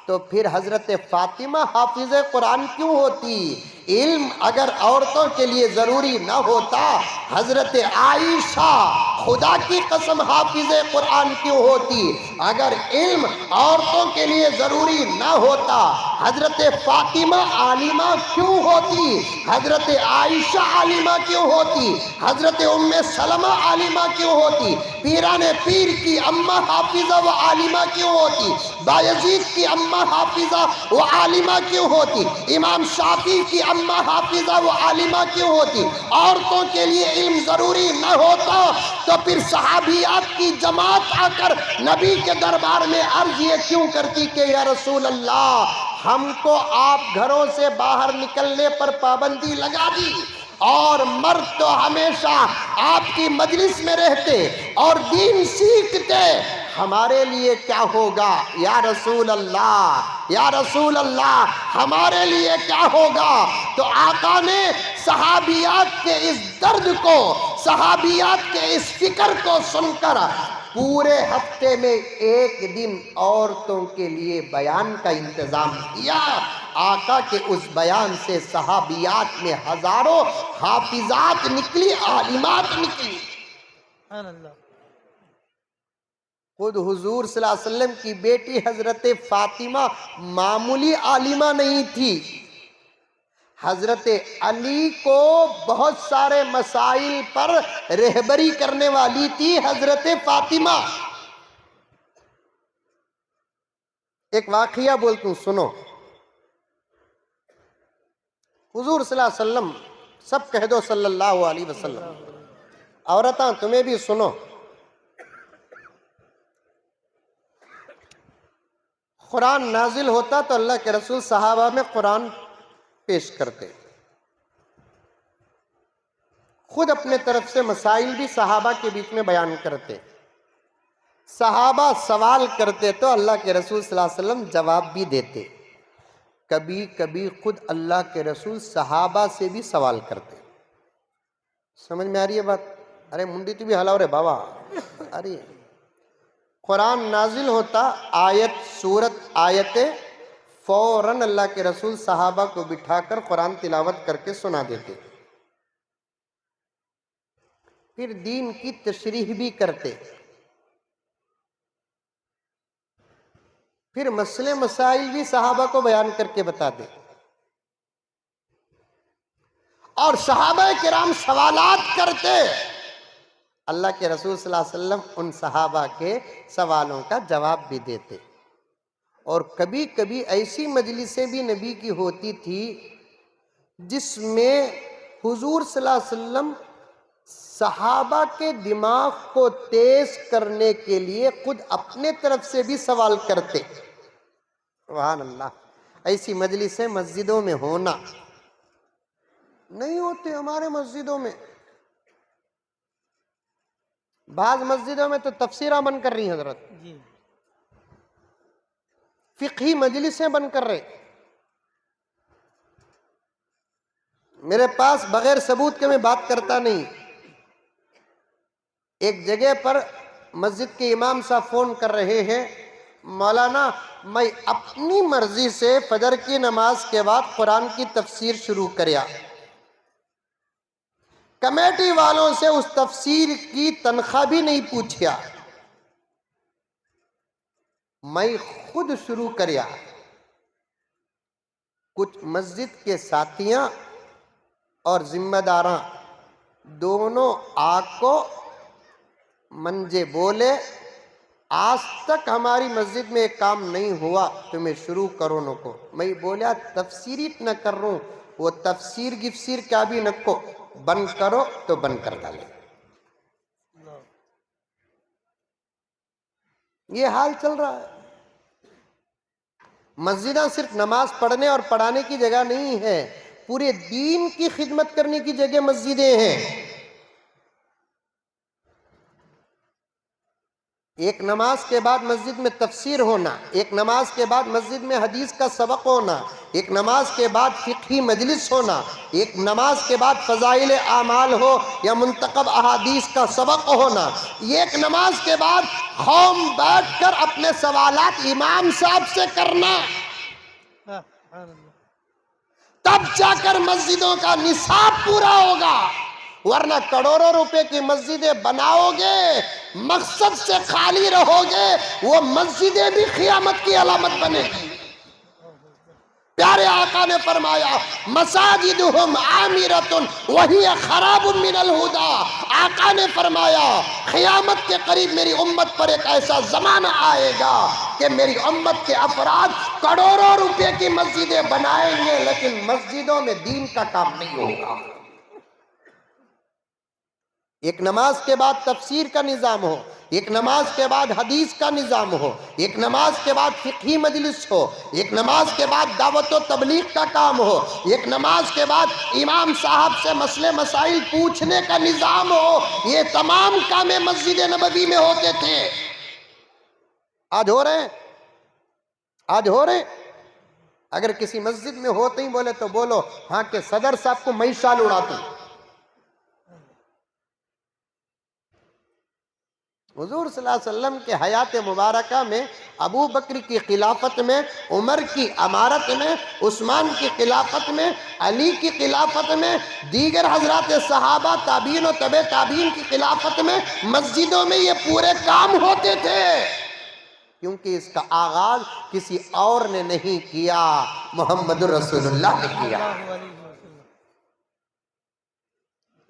تو پھر حضرت فاطمہ حافظ قرآن کیوں ہوتی؟ علم اگر عورتوں کے لیے ضروری نہ ہوتا حضرت عائشہ خدا کی قسم حافظ قرآن کیوں ہوتی؟ اگر علم عورتوں کے لیے ضروری نہ ہوتا حضرت فاطمہ عالمہ کیوں ہوتی؟ حضرت عائشہ عالمہ کیوں ہوتی؟ حضرت ام سلمہ عالمہ کیوں ہوتی؟ پیران پیر کی اماں حافظہ و عالمہ کیوں ہوتی؟ بایزید کی اماں حافظہ و عالمہ کیوں ہوتی؟ امام شافعی کی اماں حافظہ و عالمہ کیوں ہوتی؟ عورتوں کے لیے علم ضروری نہ ہوتا تو پھر صحابیات کی جماعت آ کر نبی کے دربار میں عرض یہ کیوں کرتی کہ یا رسول اللہ ہم کو آپ گھروں سے باہر نکلنے پر پابندی لگا دی، اور مرد تو ہمیشہ آپ کی مجلس میں رہتے اور دین سیکھتے، ہمارے لیے کیا ہوگا یا رسول اللہ، یا رسول اللہ ہمارے لیے کیا ہوگا؟ تو آقا نے صحابیات کے اس درد کو، صحابیات کے اس فکر کو سن کر پورے ہفتے میں ایک دن عورتوں کے لیے بیان کا انتظام کیا۔ آقا کے اس بیان سے صحابیات میں ہزاروں حافظات نکلی، عالمات نکلی۔ سبحان اللہ۔ خود حضور صلی اللہ علیہ وسلم کی بیٹی حضرت فاطمہ معمولی عالمہ نہیں تھی، حضرت علی کو بہت سارے مسائل پر رہبری کرنے والی تھی حضرت فاطمہ۔ ایک واقعہ بولتا ہوں، سنو۔ حضور صلی اللہ علیہ وسلم، سب کہہ دو صلی اللہ علیہ وسلم، عورتاں تمہیں بھی سنو۔ قرآن نازل ہوتا تو اللہ کے رسول صحابہ میں قرآن پیش کرتے، خود اپنے طرف سے مسائل بھی صحابہ کے بیچ میں بیان کرتے، صحابہ سوال کرتے تو اللہ کے رسول صلی اللہ علیہ وسلم جواب بھی دیتے، کبھی کبھی خود اللہ کے رسول صحابہ سے بھی سوال کرتے۔ سمجھ میں آ رہی ہے بات؟ ارے منڈی تو بھی ہلاو رے بابا، ارے قرآن نازل ہوتا، آیت سورت آیتیں، فوراً اللہ کے رسول صحابہ کو بٹھا کر قرآن تلاوت کر کے سنا دیتے، پھر دین کی تشریح بھی کرتے، پھر مسئلے مسائل بھی صحابہ کو بیان کر کے بتاتے، اور صحابہ کرام سوالات کرتے، اللہ کے رسول صلی اللہ علیہ وسلم ان صحابہ کے سوالوں کا جواب بھی دیتے۔ اور کبھی کبھی ایسی مجلسیں بھی نبی کی ہوتی تھی جس میں حضور صلی اللہ علیہ وسلم صحابہ کے دماغ کو تیز کرنے کے لیے خود اپنے طرف سے بھی سوال کرتے۔ سبحان اللہ، ایسی مجلسیں مسجدوں میں ہونا نہیں ہوتے، ہمارے مسجدوں میں بعض مسجدوں میں تو تفسیریں بن کر رہی ہیں حضرت، جی فقہی مجلسیں بن کر رہے، میرے پاس بغیر ثبوت کے میں بات کرتا نہیں۔ ایک جگہ پر مسجد کے امام صاحب فون کر رہے ہیں، مولانا میں اپنی مرضی سے فجر کی نماز کے بعد قرآن کی تفسیر شروع کریا، کمیٹی والوں سے اس تفسیر کی تنخواہ بھی نہیں پوچھیا، میں خود شروع کریا۔ کچھ مسجد کے ساتھیاں اور ذمہ داراں دونوں آکو منجے بولے، آج تک ہماری مسجد میں ایک کام نہیں ہوا، تمہیں شروع کرو نکو۔ میں بولیا تفسیری نہ کر رہا ہوں، وہ تفسیر گفسیر کیا بھی نکو، بند کرو تو بند کر ڈالے۔ یہ حال چل رہا ہے۔ مسجدیں صرف نماز پڑھنے اور پڑھانے کی جگہ نہیں ہے، پورے دین کی خدمت کرنے کی جگہ مسجدیں ہیں۔ ایک نماز کے بعد مسجد میں تفسیر ہونا، ایک نماز کے بعد مسجد میں حدیث کا سبق ہونا، ایک نماز کے بعد فقہی مجلس ہونا، ایک نماز کے بعد فضائل اعمال ہو یا منتخب احادیث کا سبق ہونا، ایک نماز کے بعد قوم بیٹھ کر اپنے سوالات امام صاحب سے کرنا، سبحان اللہ۔ تب جا کر مسجدوں کا نصاب پورا ہوگا، ورنہ کروڑوں روپے کی مسجدیں بناؤ گے، مقصد سے خالی رہو گے، وہ مسجدیں بھی قیامت کی علامت بنے گی۔ پیارے آقا نے فرمایا مساجدہم عامرۃ وہی خراب من الہدی، آقا نے فرمایا قیامت کے قریب میری امت پر ایک ایسا زمانہ آئے گا کہ میری امت کے افراد کروڑوں روپے کی مسجدیں بنائیں گے لیکن مسجدوں میں دین کا کام نہیں ہوگا۔ ایک نماز کے بعد تفسیر کا نظام ہو، ایک نماز کے بعد حدیث کا نظام ہو، ایک نماز کے بعد فقہی مجلس ہو، ایک نماز کے بعد دعوت و تبلیغ کا کام ہو، ایک نماز کے بعد امام صاحب سے مسئلے مسائل پوچھنے کا نظام ہو، یہ تمام کام مسجد نبوی میں ہوتے تھے۔ آج ہو رہے ہیں، آج ہو رہے ہیں۔ اگر کسی مسجد میں ہوتے ہی بولے تو بولو ہاں کہ صدر صاحب کو میں شال اڑاتا ہوں۔ حضور صلی اللہ علیہ وسلم کے حیات مبارکہ میں ابو بکر کی خلافت میں، عمر کی امارت میں، عثمان کی خلافت میں، علی کی خلافت میں، دیگر حضرات صحابہ، تابعین و تبع تابعین کی خلافت میں مسجدوں میں یہ پورے کام ہوتے تھے، کیونکہ اس کا آغاز کسی اور نے نہیں کیا، محمد رسول اللہ نے کیا۔ اللہ علیہ وسلم۔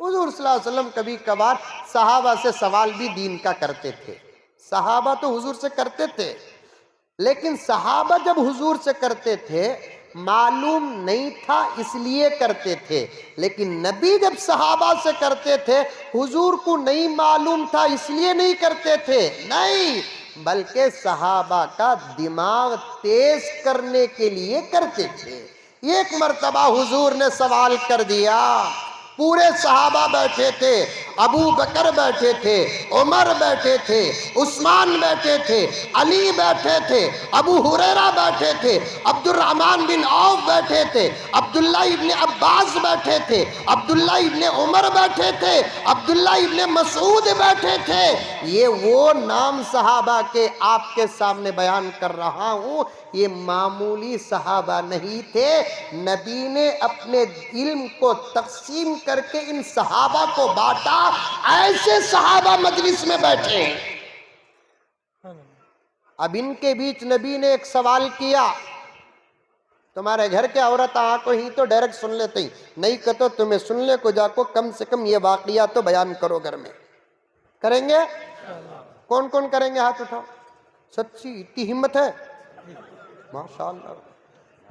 حضور صلی اللہ علیہ وسلم کبھی کبھار صحابہ سے سوال بھی دین کا کرتے تھے، صحابہ تو حضور سے کرتے تھے، لیکن صحابہ جب حضور سے کرتے تھے معلوم نہیں تھا اس لیے کرتے تھے، لیکن نبی جب صحابہ سے کرتے تھے حضور کو نہیں معلوم تھا اس لیے نہیں کرتے تھے، نہیں، بلکہ صحابہ کا دماغ تیز کرنے کے لیے کرتے تھے۔ ایک مرتبہ حضور نے سوال کر دیا، پورے صحابہ بیٹھے تھے، ابو بکر بیٹھے تھے، عمر بیٹھے تھے، عثمان بیٹھے تھے، علی بیٹھے تھے، ابو ہریرہ بیٹھے تھے، عبد الرحمن بن عوف بیٹھے تھے، عبداللہ ابن عباس بیٹھے تھے، عبداللہ ابن عمر بیٹھے تھے، عبداللہ ابن مسعود بیٹھے تھے۔ یہ وہ نام صحابہ کے آپ کے سامنے بیان کر رہا ہوں، یہ معمولی صحابہ نہیں تھے، نبی نے اپنے علم کو تقسیم کر کے ان صحابہ کو بانٹا، ایسے صحابہ مجلس میں بیٹھے ہیں۔ اب ان کے بیچ نبی نے ایک سوال کیا، تمہارے گھر کے عورت آنکھوں ہی تو ڈائریکٹ سن لیتے ہی نہیں کہتو تمہیں سننے کو جا کو کم سے کم یہ واقعات تو بیان کرو گھر میں، کریں گے؟ کون کون کریں گے؟ ہاتھ اٹھاؤ، سچی اتنی ہمت ہے؟ ماشاءاللہ،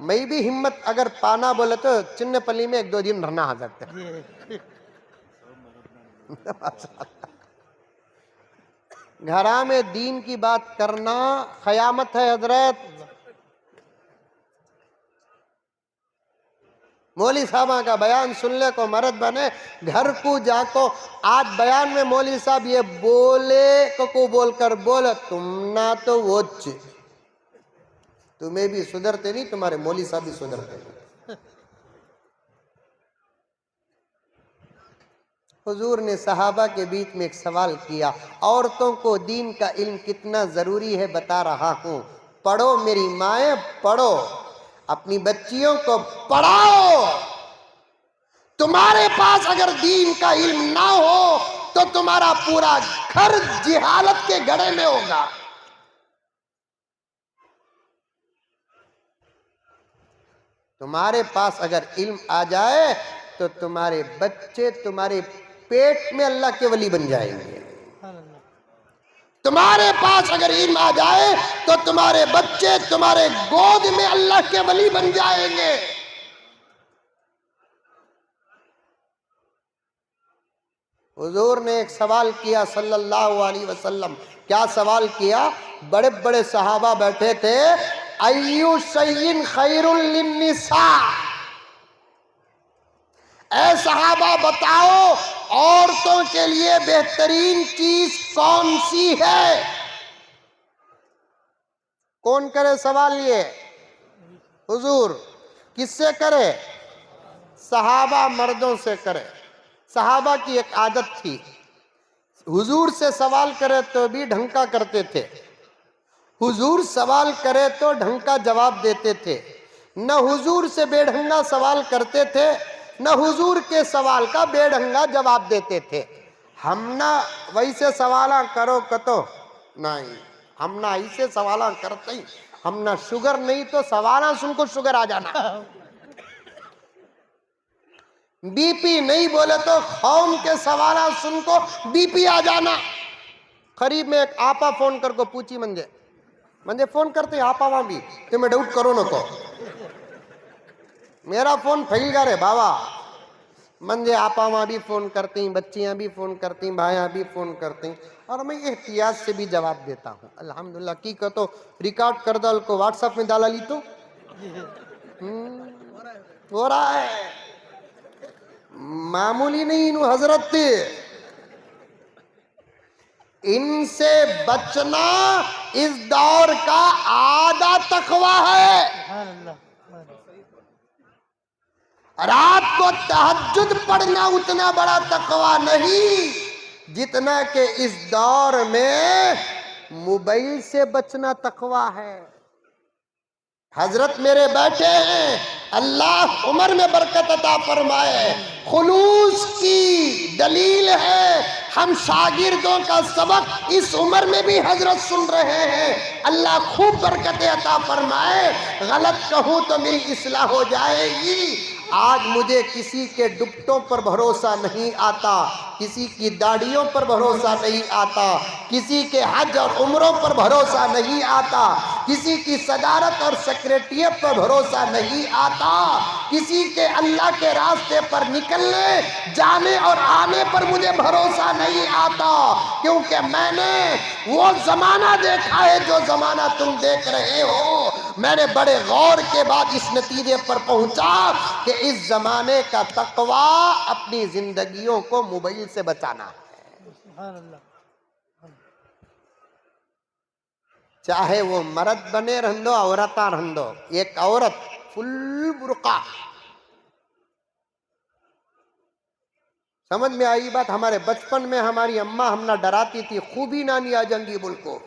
میں بھی ہمت اگر پانا بولے تو چن پلی میں ایک دو دن رہنا آ سکتا ہے۔ گھرا میں دین کی بات کرنا قیامت ہے حضرت۔ مولوی صاحبہ کا بیان سن لے کو مرد بنے، گھر کو جا کو آج بیان میں مولوی صاحب یہ بولے کو بول کر بول، تم نہ تو وچ تمہیں بھی سدھرتے نہیں، تمہارے مولوی صاحب بھی سدھرتے نہیں۔ حضور نے صحابہ کے بیچ میں ایک سوال کیا، عورتوں کو دین کا علم کتنا ضروری ہے بتا رہا ہوں، پڑھو میری مائیں، پڑھو، اپنی بچیوں کو پڑھاؤ۔ تمہارے پاس اگر دین کا علم نہ ہو تو تمہارا پورا گھر جہالت کے گڑھے میں ہوگا۔ تمہارے پاس اگر علم آ جائے تو تمہارے بچے تمہارے پیٹ میں اللہ کے ولی بن جائیں گے۔ تمہارے پاس اگر علم آ جائے تو تمہارے بچے تمہارے گود میں اللہ کے ولی بن جائیں گے۔ حضور نے ایک سوال کیا صلی اللہ علیہ وسلم، کیا سوال کیا؟ بڑے بڑے صحابہ بیٹھے تھے، ایو شیء خیر للنساء، اے صحابہ بتاؤ عورتوں کے لیے بہترین چیز کون سی ہے؟ کون کرے سوال؟ یہ حضور۔ کس سے کرے؟ صحابہ مردوں سے کرے۔ صحابہ کی ایک عادت تھی، حضور سے سوال کرے تو بھی ڈھنگ کا کرتے تھے، حضور سوال کرے تو ڈھنگ کا جواب دیتے تھے، نہ حضور سے بے ڈھنگا سوال کرتے تھے نہ حضور کے سوال کا بے ڈھنگا جواب دیتے تھے۔ ہم نہ ویسے سوالاں کرو کتو نہیں، ہم نہ ایسے سوالاں کرتے ہی، ہم نہ شوگر نہیں تو سوالاں سن کو شوگر آ جانا، بی پی نہیں بولے تو خون کے سوالاں سن کو بی پی آ جانا۔ قریب میں ایک آپا فون کر کو پوچھی منجے فون کرتے آپا وہاں بھی کہ میں ڈاؤٹ کرو نہ کو، میرا فون پھیل گا رے بابا، منجے آپا وہاں بھی فون کرتی ہیں، بچیاں بھی فون کرتی ہیں، بھائیاں بھی فون کرتی ہیں، اور میں احتیاط سے بھی جواب دیتا ہوں الحمدللہ۔ کی کہتو ریکارڈ کر دل کو واٹس ایپ میں ڈالا لی تو ہو رہا ہے، معمولی نہیں انہوں حضرت تھے۔ ان سے بچنا اس دور کا آدھا تقویٰ ہے۔ رات کو تہجد پڑھنا اتنا بڑا تقویٰ نہیں، جتنا کہ اس دور میں موبائل سے بچنا تقویٰ ہے۔ حضرت میرے بیٹے ہیں، اللہ عمر میں برکت عطا فرمائے، خلوص کی دلیل ہے۔ ہم شاگردوں کا سبق اس عمر میں بھی حضرت سن رہے ہیں، اللہ خوب برکت عطا فرمائے۔ غلط کہوں تو میری اصلاح ہو جائے گی۔ آج مجھے کسی کے ڈپٹوں پر بھروسہ نہیں آتا، کسی کی داڑھیوں پر بھروسہ نہیں آتا، کسی کے حج اور عمروں پر بھروسہ نہیں آتا، کسی کی صدارت اور سیکریٹریٹ پر بھروسہ نہیں آتا، کسی کے اللہ کے راستے پر نکلنے جانے اور آنے پر مجھے بھروسہ نہیں آتا، کیونکہ میں نے وہ زمانہ دیکھا ہے جو زمانہ تم دیکھ رہے ہو۔ میں نے بڑے غور کے بعد اس نتیجے پر پہنچا کہ اس زمانے کا تقویٰ اپنی زندگیوں کو موبائل سے بچانا ہے، سبحان اللہ۔ چاہے وہ مرد بنے رہندو عورتاں رہندو۔ ایک عورت فل برقع، سمجھ میں آئی بات؟ ہمارے بچپن میں ہماری اماں ہم نہ ڈراتی تھی، خوبی نانی آ جنگی بول کو۔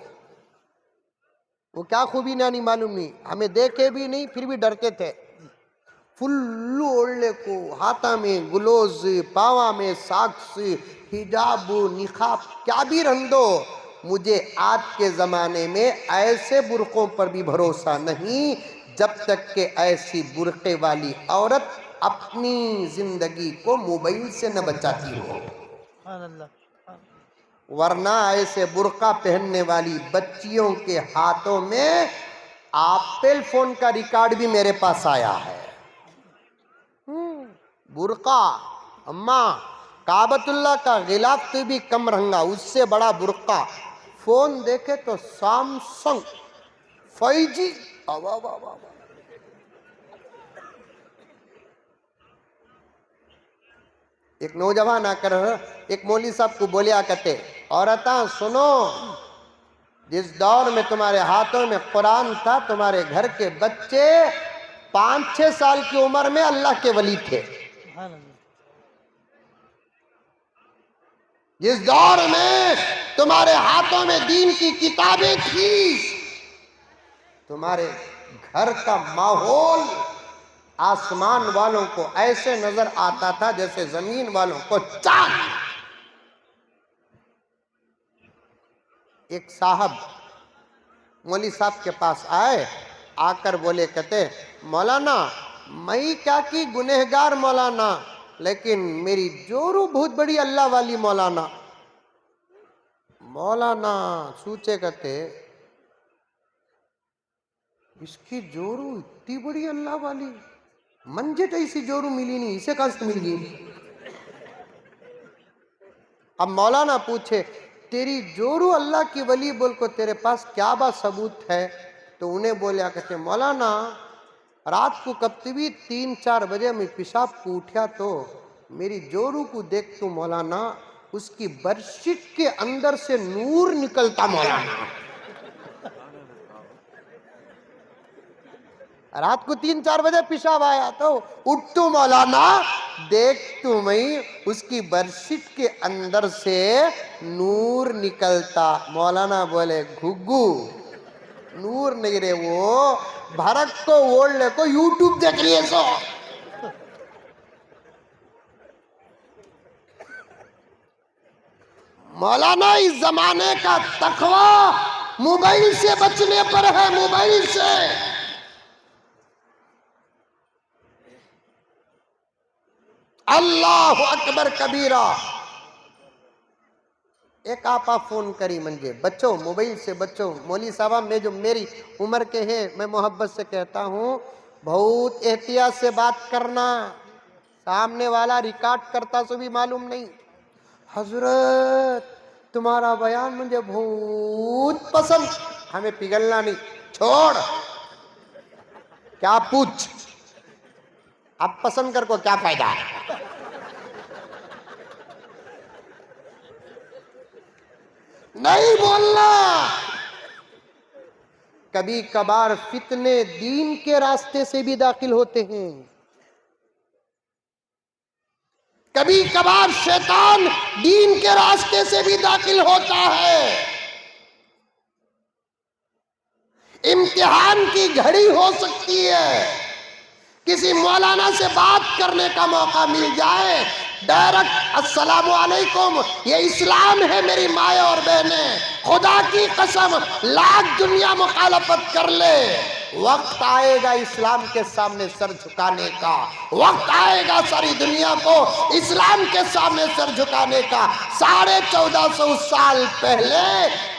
وہ کیا خوبی نانی معلوم نہیں، ہمیں دیکھے بھی نہیں پھر بھی ڈرتے تھے۔ فل اوڑھے کو، ہاتھا میں گلوز، پاواں میں ساکس، حجاب، نقاب، کیا بھی رہندو۔ مجھے آج کے زمانے میں ایسے برقعوں پر بھی بھروسہ نہیں جب تک کہ ایسی برقعے والی عورت اپنی زندگی کو موبائل سے نہ بچاتی ہو، سبحان اللہ۔ ورنہ ایسے برقع پہننے والی بچیوں کے ہاتھوں میں ایپل فون کا ریکارڈ بھی میرے پاس آیا ہے۔ برقع اماں کعبۃ اللہ کا غلاف تو بھی کم رہنگا، اس سے بڑا برقع۔ فون دیکھے تو سامسنگ 5G، ایک نوجوان آ کر ایک مولوی صاحب کو بولیا کرتے، عورتاں سنو، جس دور میں تمہارے ہاتھوں میں قرآن تھا تمہارے گھر کے بچے 5-6 سال کی عمر میں اللہ کے ولی تھے۔ سبحان اللہ۔ جس دور میں تمہارے ہاتھوں میں دین کی کتابیں تھیں، تمہارے گھر کا ماحول آسمان والوں کو ایسے نظر آتا تھا جیسے زمین والوں کو چاند۔ ایک صاحب مولوی صاحب کے پاس آئے، آ کر بولے کہتے، مولانا میں کیا کی گنہگار مولانا، لیکن میری جورو بہت بڑی اللہ والی مولانا۔ مولانا سوچے کہتے، اس کی جورو اتنی بڑی اللہ والی، منجے تو ایسی جورو ملی نہیں، اسے کہاں سے مل گئی؟ اب مولانا پوچھے تیری جورو اللہ کی ولی بول کو تیرے پاس کیا با ثبوت ہے؟ تو انہیں بولیا کہتے، مولانا رات کو کبھی بھی 3-4 بجے میں پیشاب کو اٹھیا تو میری جورو کو دیکھ تو مولانا اس کی برشت کے اندر سے نور نکلتا مولانا۔ رات کو 3-4 بجے پیشاب آیا تو اٹھ تو مولانا دیکھ تو میں اس کی برشت کے اندر سے نور نکلتا۔ مولانا بولے گھگو نور نہیں رہے، وہ بھرک کو اوڑھ لے کو یوٹیوب دیکھ لیے سو۔ مولانا اس زمانے کا تقویٰ موبائل سے بچنے پر ہے، موبائل سے۔ اللہ اکبر کبیرہ۔ ایک آپا فون کری منجے بچو موبائل سے بچو۔ مولوی صاحبہ میں جو میری عمر کے ہیں میں محبت سے کہتا ہوں بہت احتیاط سے بات کرنا، سامنے والا ریکارڈ کرتا سو بھی معلوم نہیں۔ حضرت تمہارا بیان مجھے بہت پسند، ہمیں پگھلنا نہیں، چھوڑ کیا پوچھ، اب پسند کر کو کیا فائدہ ہے؟ نہیں بولنا۔ کبھی کبھار فتنے دین کے راستے سے بھی داخل ہوتے ہیں، کبھی کبھار شیطان دین کے راستے سے بھی داخل ہوتا ہے، امتحان کی گھڑی ہو سکتی ہے، کسی مولانا سے بات کرنے کا موقع مل جائے، ڈائریکٹ السلام علیکم، یہ اسلام ہے میری مائیں اور بہنیں، خدا کی قسم لاکھ دنیا مخالفت کر لے، وقت آئے گا اسلام کے سامنے سر جھکانے کا، وقت آئے گا ساری دنیا کو اسلام کے سامنے سر جھکانے کا۔ 1450 سال پہلے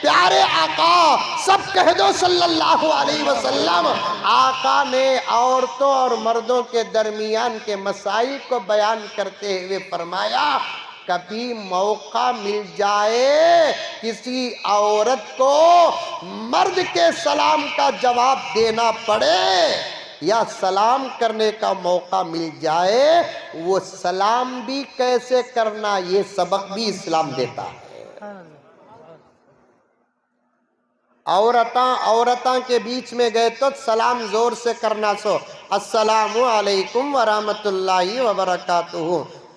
پیارے آقا، سب کہہ دو صلی اللہ علیہ وسلم، آقا نے عورتوں اور مردوں کے درمیان کے مسائل کو بیان کرتے ہوئے فرمایا، کبھی موقع مل جائے کسی عورت کو مرد کے سلام کا جواب دینا پڑے یا سلام کرنے کا موقع مل جائے، وہ سلام بھی کیسے کرنا یہ سبق بھی اسلام دیتا ہے۔ عورتاں کے بیچ میں گئے تو سلام زور سے کرنا سو، السلام علیکم ورحمت اللہ وبرکاتہ۔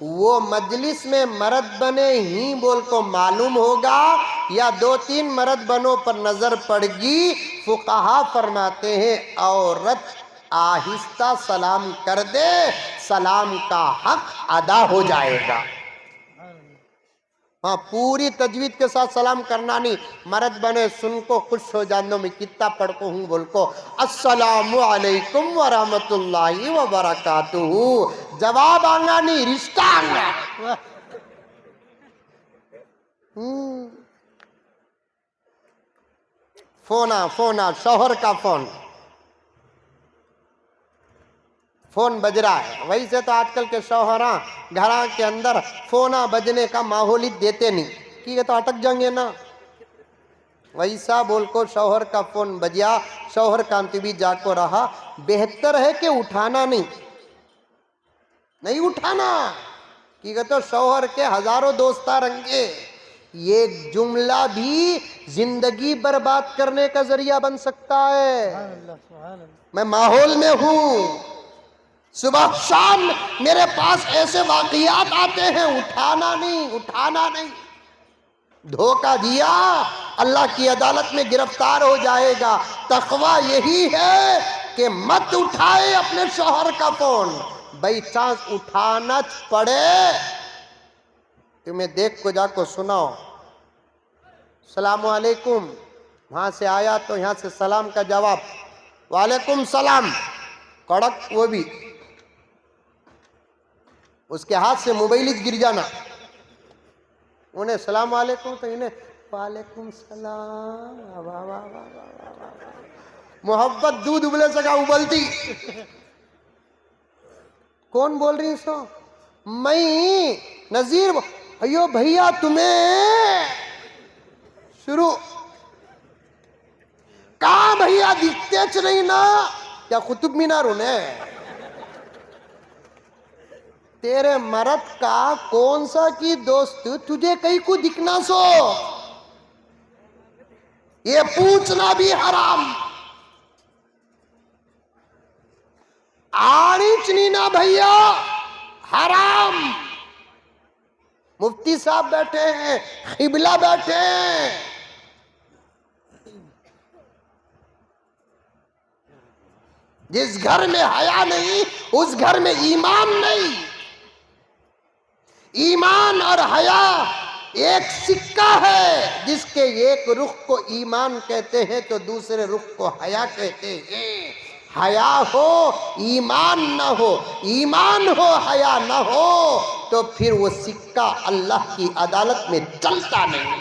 وہ مجلس میں مرد بنے ہی بول کو معلوم ہوگا یا 2-3 مرد بنوں پر نظر پڑ گی؟ فقہا فرماتے ہیں عورت آہستہ سلام کر دے، سلام کا حق ادا ہو جائے گا۔ ہاں، پوری تجوید کے ساتھ سلام کرنا نہیں، مرد بنے سن کو خوش ہو جانو، میں کتنا پڑھ کو ہوں بول کو السلام علیکم ورحمت اللہ وبرکاتہ، جواب آنگا نہیں، رشتہ آنگا۔ فونا شوہر کا فون بج رہا ہے، وہی سے تو آج کل کے شوہراں گھراں کے اندر فونا بجنے کا ماحول ہی دیتے نہیں، کہ یہ تو اٹک جائیں گے نا، ویسا بول کو شوہر کا فون بجیا، شوہر کانتی بھی جا کو رہا، بہتر ہے کہ اٹھانا نہیں اٹھانا، کہ تو شوہر کے ہزاروں دوستہ رنگے، یہ جملہ بھی زندگی برباد کرنے کا ذریعہ بن سکتا ہے۔ میں ماحول میں ہوں، صبح شام میرے پاس ایسے واقعات آتے ہیں، اٹھانا نہیں، دھوکہ دیا اللہ کی عدالت میں گرفتار ہو جائے گا۔ تقوی یہی ہے کہ مت اٹھائے اپنے شوہر کا فون، بائی چانس اٹھانا پڑے تمہیں دیکھ کو جا کو سناؤ، السلام علیکم، وہاں سے آیا تو یہاں سے سلام کا جواب، وعلیکم السلام، کڑک، وہ بھی اس کے ہاتھ سے موبائل گر جانا، انہیں السلام علیکم تو انہیں وعلیکم السلام، واہ واہ واہ، محبت دودھ ابلے سکا ابلتی۔ کون بول رہی سو؟ میں نذیر، ایو بھیا تمہیں شروع کہاں بھیا دکھتے چ نہیں نا، کیا قطب مینار انہیں تیرے مرد کا کون سا کی دوست تجھے کہیں کو دکھنا سو، یہ پوچھنا بھی حرام، آڑی چنینا بھیا حرام۔ مفتی صاحب بیٹھے ہیں، قبلہ بیٹھے ہیں، جس گھر میں حیا نہیں اس گھر میں ایمان نہیں۔ ایمان اور حیا ایک سکہ ہے، جس کے ایک رخ کو ایمان کہتے ہیں تو دوسرے رخ کو حیا کہتے ہیں۔ حیا ہو ایمان نہ ہو، ایمان ہو حیا نہ ہو، تو پھر وہ سکہ اللہ کی عدالت میں چلتا نہیں۔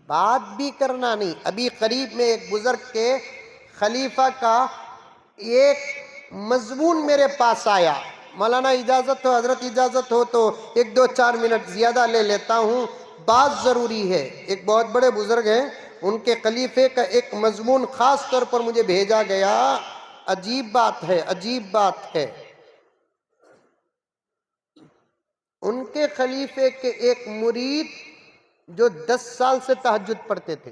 بات بھی کرنا نہیں۔ ابھی قریب میں ایک بزرگ کے خلیفہ کا ایک مضمون میرے پاس آیا، مولانا اجازت ہو، حضرت اجازت ہو تو 1-2-4 منٹ زیادہ لے لیتا ہوں، بات ضروری ہے۔ ایک بہت بڑے بزرگ ہیں، ان کے خلیفے کا ایک مضمون خاص طور پر مجھے بھیجا گیا، عجیب بات ہے۔ ان کے خلیفے کے ایک مرید جو 10 سال سے تہجد پڑھتے تھے،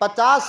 50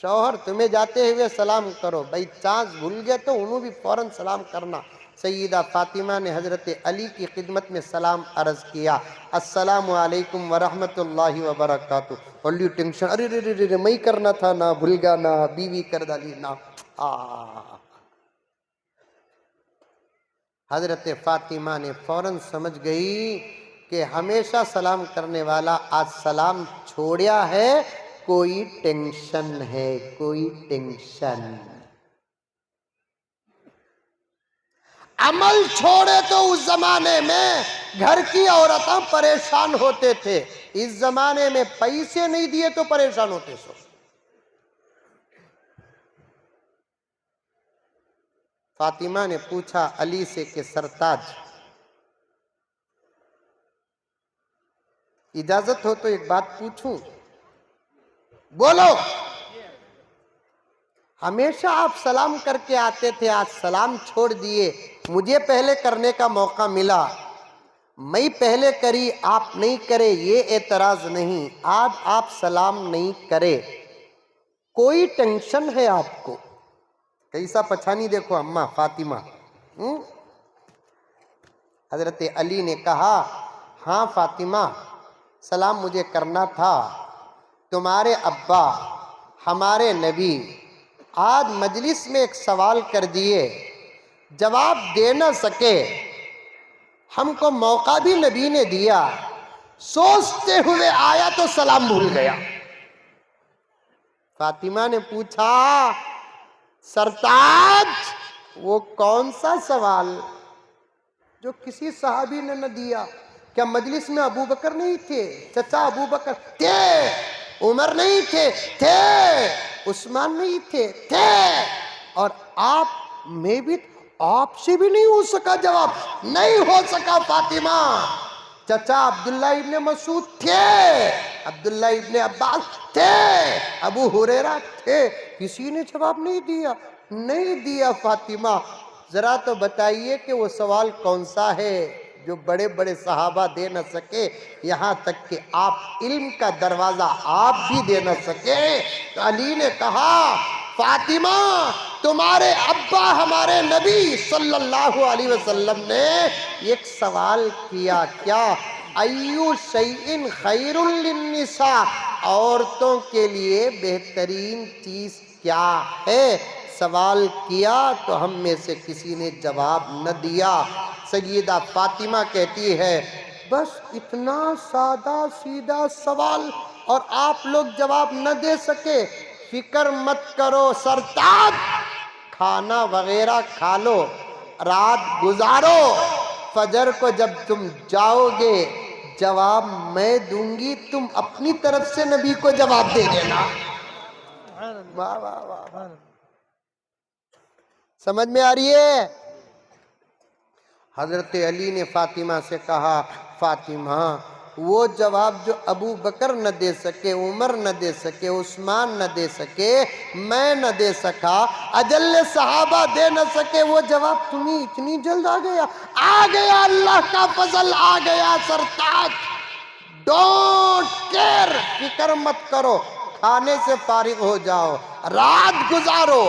شوہر تمہیں جاتے ہوئے سلام کرو، بائی چانس بھول گئے تو انہوں بھی فوراً سلام کرنا۔ سیدہ فاطمہ نے حضرت علی کی خدمت میں سلام عرض کیا، السلام علیکم ورحمت اللہ وبرکاتہ۔ علی ٹینشن، ارے رے رے رے، میں کرنا تھا نا، بھول گیا نا، بیوی کر ڈالی نا۔ حضرت فاطمہ نے فوراً سمجھ گئی کہ ہمیشہ سلام کرنے والا آج سلام چھوڑیا ہے، کوئی ٹینشن ہے، کوئی ٹینشن۔ عمل چھوڑے تو اس زمانے میں گھر کی عورتیں پریشان ہوتے تھے، اس زمانے میں پیسے نہیں دیے تو پریشان ہوتے سو۔ فاطمہ نے پوچھا علی سے کہ سرتاج اجازت ہو تو ایک بات پوچھوں؟ بولو۔ ہمیشہ آپ سلام کر کے آتے تھے، آج سلام چھوڑ دیے، مجھے پہلے کرنے کا موقع ملا، میں پہلے کری آپ نہیں کرے، یہ اعتراض نہیں، آج آپ سلام نہیں کرے، کوئی ٹینشن ہے آپ کو؟ کیسا پچھانی دیکھو اماں فاطمہ۔ حضرت علی نے کہا ہاں فاطمہ، سلام مجھے کرنا تھا، تمہارے ابا ہمارے نبی آج مجلس میں ایک سوال کر دیے، جواب دے نہ سکے، ہم کو موقع بھی نبی نے دیا، سوچتے ہوئے آیا تو سلام بھول گیا۔ فاطمہ نے پوچھا سرتاج وہ کون سا سوال جو کسی صحابی نے نہ دیا؟ کیا مجلس میں ابو بکر نہیں تھے؟ چچا ابو بکر تھے، عمر نہیں تھے؟ تھے، عثمان نہیں تھے؟ تھے، اور آپ میں بھی، آپ سے بھی نہیں ہو سکا جواب؟ نہیں ہو سکا فاطمہ۔ چچا عبداللہ ابن مسعود تھے، عبداللہ ابن عباس تھے، ابو ہریرہ تھے، کسی نے جواب نہیں دیا؟ نہیں دیا فاطمہ۔ ذرا تو بتائیے کہ وہ سوال کون سا ہے جو بڑے بڑے صحابہ دے نہ سکے، یہاں تک کہ آپ علم کا دروازہ آپ بھی دے نہ سکے؟ تو علی نے کہا فاطمہ تمہارے ابا ہمارے نبی صلی اللہ علیہ وسلم نے ایک سوال کیا، کیا؟ ایو شیء خیر للنساء، عورتوں کے لیے بہترین چیز کیا ہے؟ سوال کیا تو ہم میں سے کسی نے جواب نہ دیا۔ سیدہ فاطمہ کہتی ہے بس اتنا سادہ سیدھا سوال اور آپ لوگ جواب نہ دے سکے، فکر مت کرو سرتاج، کھانا وغیرہ کھا لو، رات گزارو، فجر کو جب تم جاؤ گے جواب میں دوں گی، تم اپنی طرف سے نبی کو جواب دے دینا۔ سبحان اللہ، واہ واہ واہ، سبحان اللہ۔ سمجھ میں آ رہی ہے؟ حضرت علی نے فاطمہ سے کہا فاطمہ وہ جواب جو ابو بکر نہ دے سکے، عمر نہ دے سکے، عثمان نہ دے سکے، میں نہ دے سکا، اجل صحابہ دے نہ سکے، وہ جواب تمہیں اتنی جلد آ گیا؟ آ گیا، اللہ کا فضل آ گیا سرتاج۔ ڈونٹ کیئر، فکر مت کرو، کھانے سے فارغ ہو جاؤ، رات گزارو،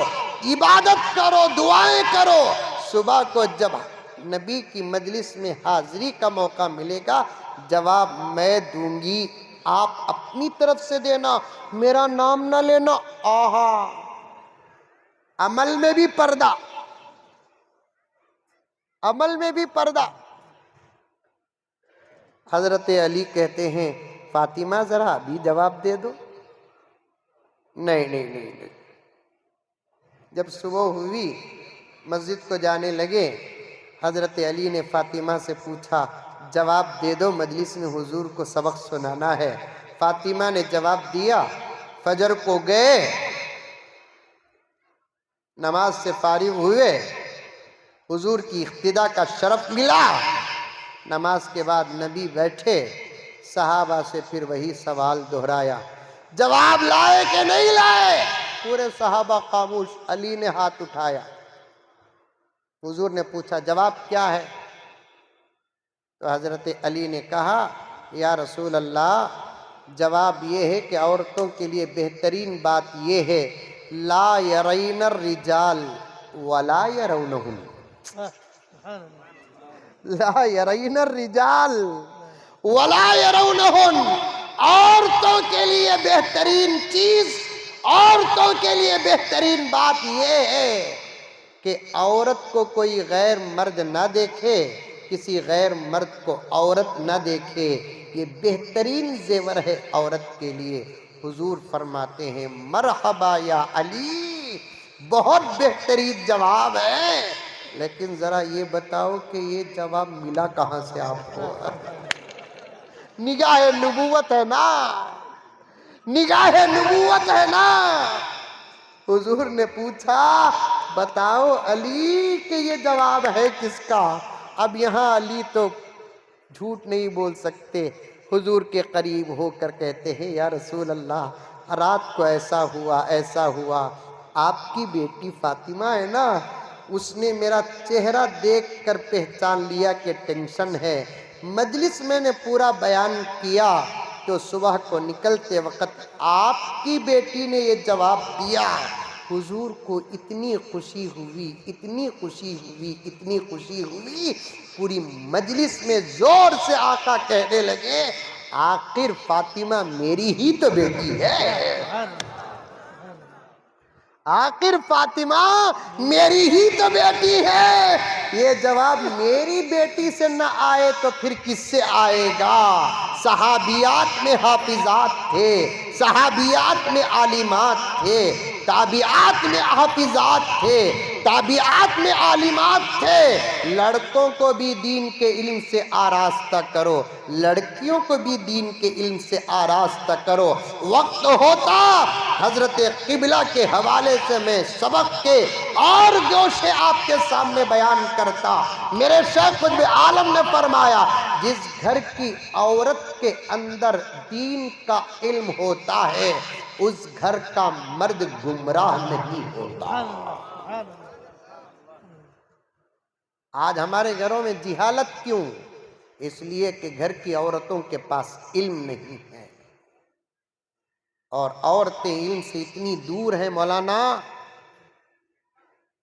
عبادت کرو، دعائیں کرو، صبح کو جب نبی کی مجلس میں حاضری کا موقع ملے گا جواب میں دوں گی، آپ اپنی طرف سے دینا، میرا نام نہ لینا۔ آہا، عمل میں بھی پردہ، عمل میں بھی پردہ۔ حضرت علی کہتے ہیں فاطمہ ذرا ابھی جواب دے دو۔ نہیں نہیں نہیں نہیں۔ جب صبح ہوئی مسجد کو جانے لگے، حضرت علی نے فاطمہ سے پوچھا جواب دے دو، مجلس میں حضور کو سبق سنانا ہے۔ فاطمہ نے جواب دیا، فجر کو گئے، نماز سے فارغ ہوئے، حضور کی اقتداء کا شرف ملا، نماز کے بعد نبی بیٹھے، صحابہ سے پھر وہی سوال دہرایا، جواب لائے کہ نہیں لائے؟ پورے صحابہ خاموش، علی نے ہاتھ اٹھایا، حضور نے پوچھا جواب کیا ہے؟ تو حضرت علی نے کہا یا رسول اللہ جواب یہ ہے کہ عورتوں کے لیے بہترین بات یہ ہے لا یرین الرجال ولا یرونہم، سبحان اللہ. لا یرین الرجال ولا یرونہن. عورتوں کے لیے بہترین چیز، عورتوں کے لیے بہترین بات یہ ہے کہ عورت کو کوئی غیر مرد نہ دیکھے، کسی غیر مرد کو عورت نہ دیکھے. یہ بہترین زیور ہے عورت کے لیے. حضور فرماتے ہیں مرحبا یا علی، بہت بہترین جواب ہے. لیکن ذرا یہ بتاؤ کہ یہ جواب ملا کہاں سے آپ کو؟ نگاہ نبوت ہے نا، نگاہ نبوت ہے نا. حضور نے پوچھا بتاؤ علی کہ یہ جواب ہے کس کا؟ اب یہاں علی تو جھوٹ نہیں بول سکتے. حضور کے قریب ہو کر کہتے ہیں یا رسول اللہ رات کو ایسا ہوا ایسا ہوا. آپ کی بیٹی فاطمہ ہے نا، اس نے میرا چہرہ دیکھ کر پہچان لیا کہ ٹینشن ہے. مجلس میں نے پورا بیان کیا تو صبح کو نکلتے وقت آپ کی بیٹی نے یہ جواب دیا. حضور کو اتنی خوشی ہوئی، اتنی خوشی ہوئی، اتنی خوشی ہوئی، پوری مجلس میں زور سے آقا کہنے لگے آخر فاطمہ میری ہی تو بیٹی ہے، آخر فاطمہ میری ہی تو بیٹی ہے. یہ جواب میری بیٹی سے نہ آئے تو پھر کس سے آئے گا؟ صحابیات میں حافظات تھے، صحابیات میں عالمات تھے، تابعات میں حافظات تھے، تابعات میں عالمات تھے. لڑکوں کو بھی دین کے علم سے آراستہ کرو، لڑکیوں کو بھی دین کے علم سے آراستہ کرو. وقت ہوتا حضرت قبلہ کے حوالے سے میں سبق کے اور گوشے آپ کے سامنے بیان کرتا. میرے شیخ قطب عالم نے فرمایا جس گھر کی عورت کے اندر دین کا علم ہوتا ہے اس گھر کا مرد گمراہ نہیں ہوتا. آج ہمارے گھروں میں جہالت کیوں؟ اس لیے کہ گھر کی عورتوں کے پاس علم نہیں ہے، اور عورتیں علم سے اتنی دور ہیں. مولانا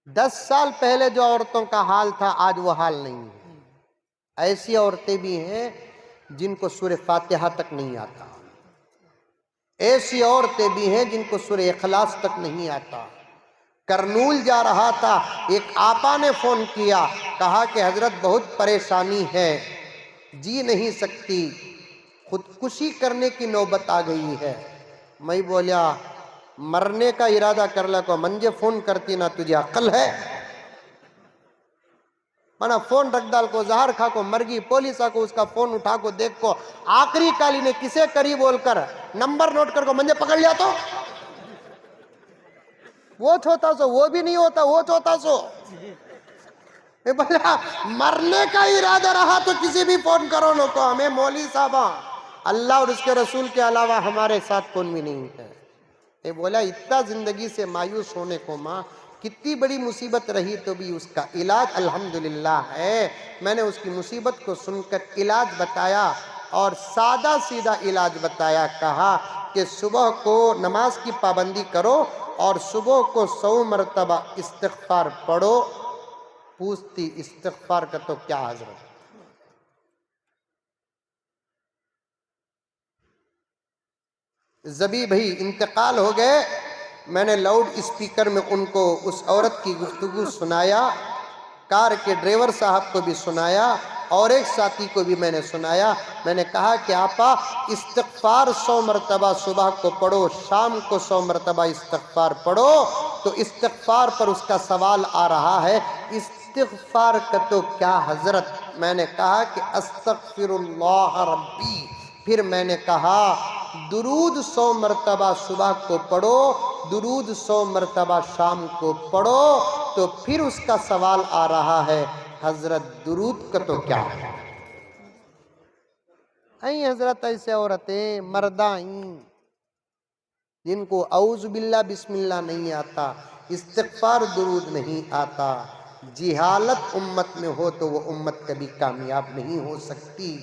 10 سال پہلے جو عورتوں کا حال تھا آج وہ حال نہیں ہے. ایسی عورتیں بھی ہیں جن کو سورہ فاتحہ تک نہیں آتا، ایسی عورتیں بھی ہیں جن کو سورہ اخلاص تک نہیں آتا. کرنول جا رہا تھا، ایک آپا نے فون کیا، کہا کہ حضرت بہت پریشانی ہے، جی نہیں سکتی، خودکشی کرنے کی نوبت آ گئی ہے. میں بولا مرنے کا ارادہ کر لکو، منجے فون کرتی نا تجھے عقل ہے؟ منا فون رکھ ڈال کو، زہر کھا کو، مرگی پولیسا کو اس کا فون اٹھا کو دیکھ کو، آخری کالی نے کسے کری بول کر نمبر نوٹ کر کو منجے پکڑ لیا تو وہ چھوٹا سو وہ بھی نہیں ہوتا، وہ چھوٹا سو. بولا مرنے کا ارادہ رہا تو کسی بھی فون کرو نو کو، ہمیں مولوی صاحبہ اللہ اور اس کے رسول کے علاوہ ہمارے ساتھ کون بھی نہیں ہے. یہ بولا اتنا زندگی سے مایوس ہونے کو ماں، کتنی بڑی مصیبت رہی تو بھی اس کا علاج الحمدللہ ہے. میں نے اس کی مصیبت کو سن کر علاج بتایا اور سادہ سیدھا علاج بتایا. کہا کہ صبح کو نماز کی پابندی کرو اور صبح کو 100 مرتبہ استغفار پڑھو. پوچھتی استغفار کا تو کیا حضرت؟ زبی بھائی انتقال ہو گئے. میں نے لاؤڈ اسپیکر میں ان کو اس عورت کی گفتگو سنایا، کار کے ڈرائیور صاحب کو بھی سنایا اور ایک ساتھی کو بھی میں نے سنایا. میں نے کہا کہ آپا استغفار 100 مرتبہ صبح کو پڑھو، شام کو 100 مرتبہ استغفار پڑھو. تو استغفار پر اس کا سوال آ رہا ہے استغفار کا تو کیا حضرت؟ میں نے کہا کہ استغفر اللہ ربی. پھر میں نے کہا درود 100 مرتبہ صبح کو پڑھو، درود 100 مرتبہ شام کو پڑھو. تو پھر اس کا سوال آ رہا ہے حضرت درود کا تو کیا ہے؟ این حضرت ایسے عورتیں مردائیں جن کو اعوذ باللہ بسم اللہ نہیں آتا، استغفار درود نہیں آتا. جہالت امت میں ہو تو وہ امت کبھی کامیاب نہیں ہو سکتی.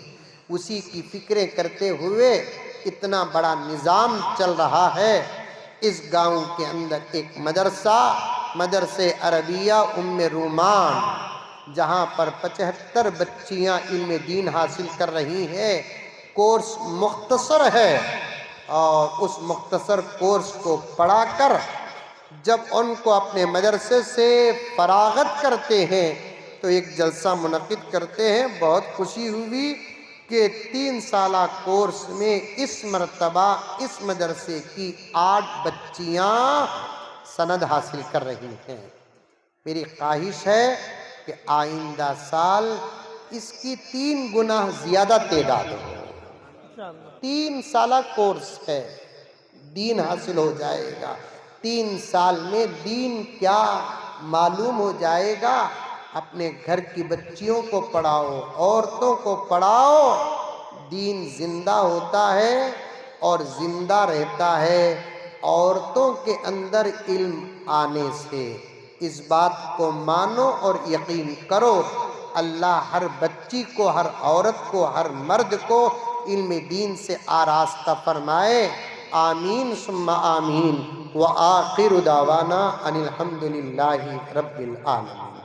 اسی کی فکریں کرتے ہوئے اتنا بڑا نظام چل رہا ہے۔ اس گاؤں کے اندر ایک مدرسہ عربیہ ام رومان، جہاں پر 75 بچیاں علم دین حاصل کر رہی ہیں۔ کورس مختصر ہے، اور اس مختصر کورس کو پڑھا کر جب ان کو اپنے مدرسے سے فراغت کرتے ہیں تو ایک جلسہ منعقد کرتے ہیں۔ بہت خوشی ہوئی کہ 3 سالہ کورس میں اس مرتبہ اس مدرسے کی 8 بچیاں سند حاصل کر رہی ہیں۔ میری خواہش ہے کہ آئندہ سال اس کی 3 گنا زیادہ تعداد ہو۔ انشاءاللہ 3 سالہ کورس ہے، دین حاصل ہو جائے گا۔ 3 سال میں دین کیا معلوم ہو جائے گا۔ اپنے گھر کی بچیوں کو پڑھاؤ، عورتوں کو پڑھاؤ، دین زندہ ہوتا ہے اور زندہ رہتا ہے عورتوں کے اندر علم آنے سے۔ اس بات کو مانو اور یقین کرو، اللہ ہر بچی کو، ہر عورت کو، ہر مرد کو علم دین سے آراستہ فرمائے۔ آمین ثم آمین۔ وآخر دعوانا ان الحمد للہ رب العالمین۔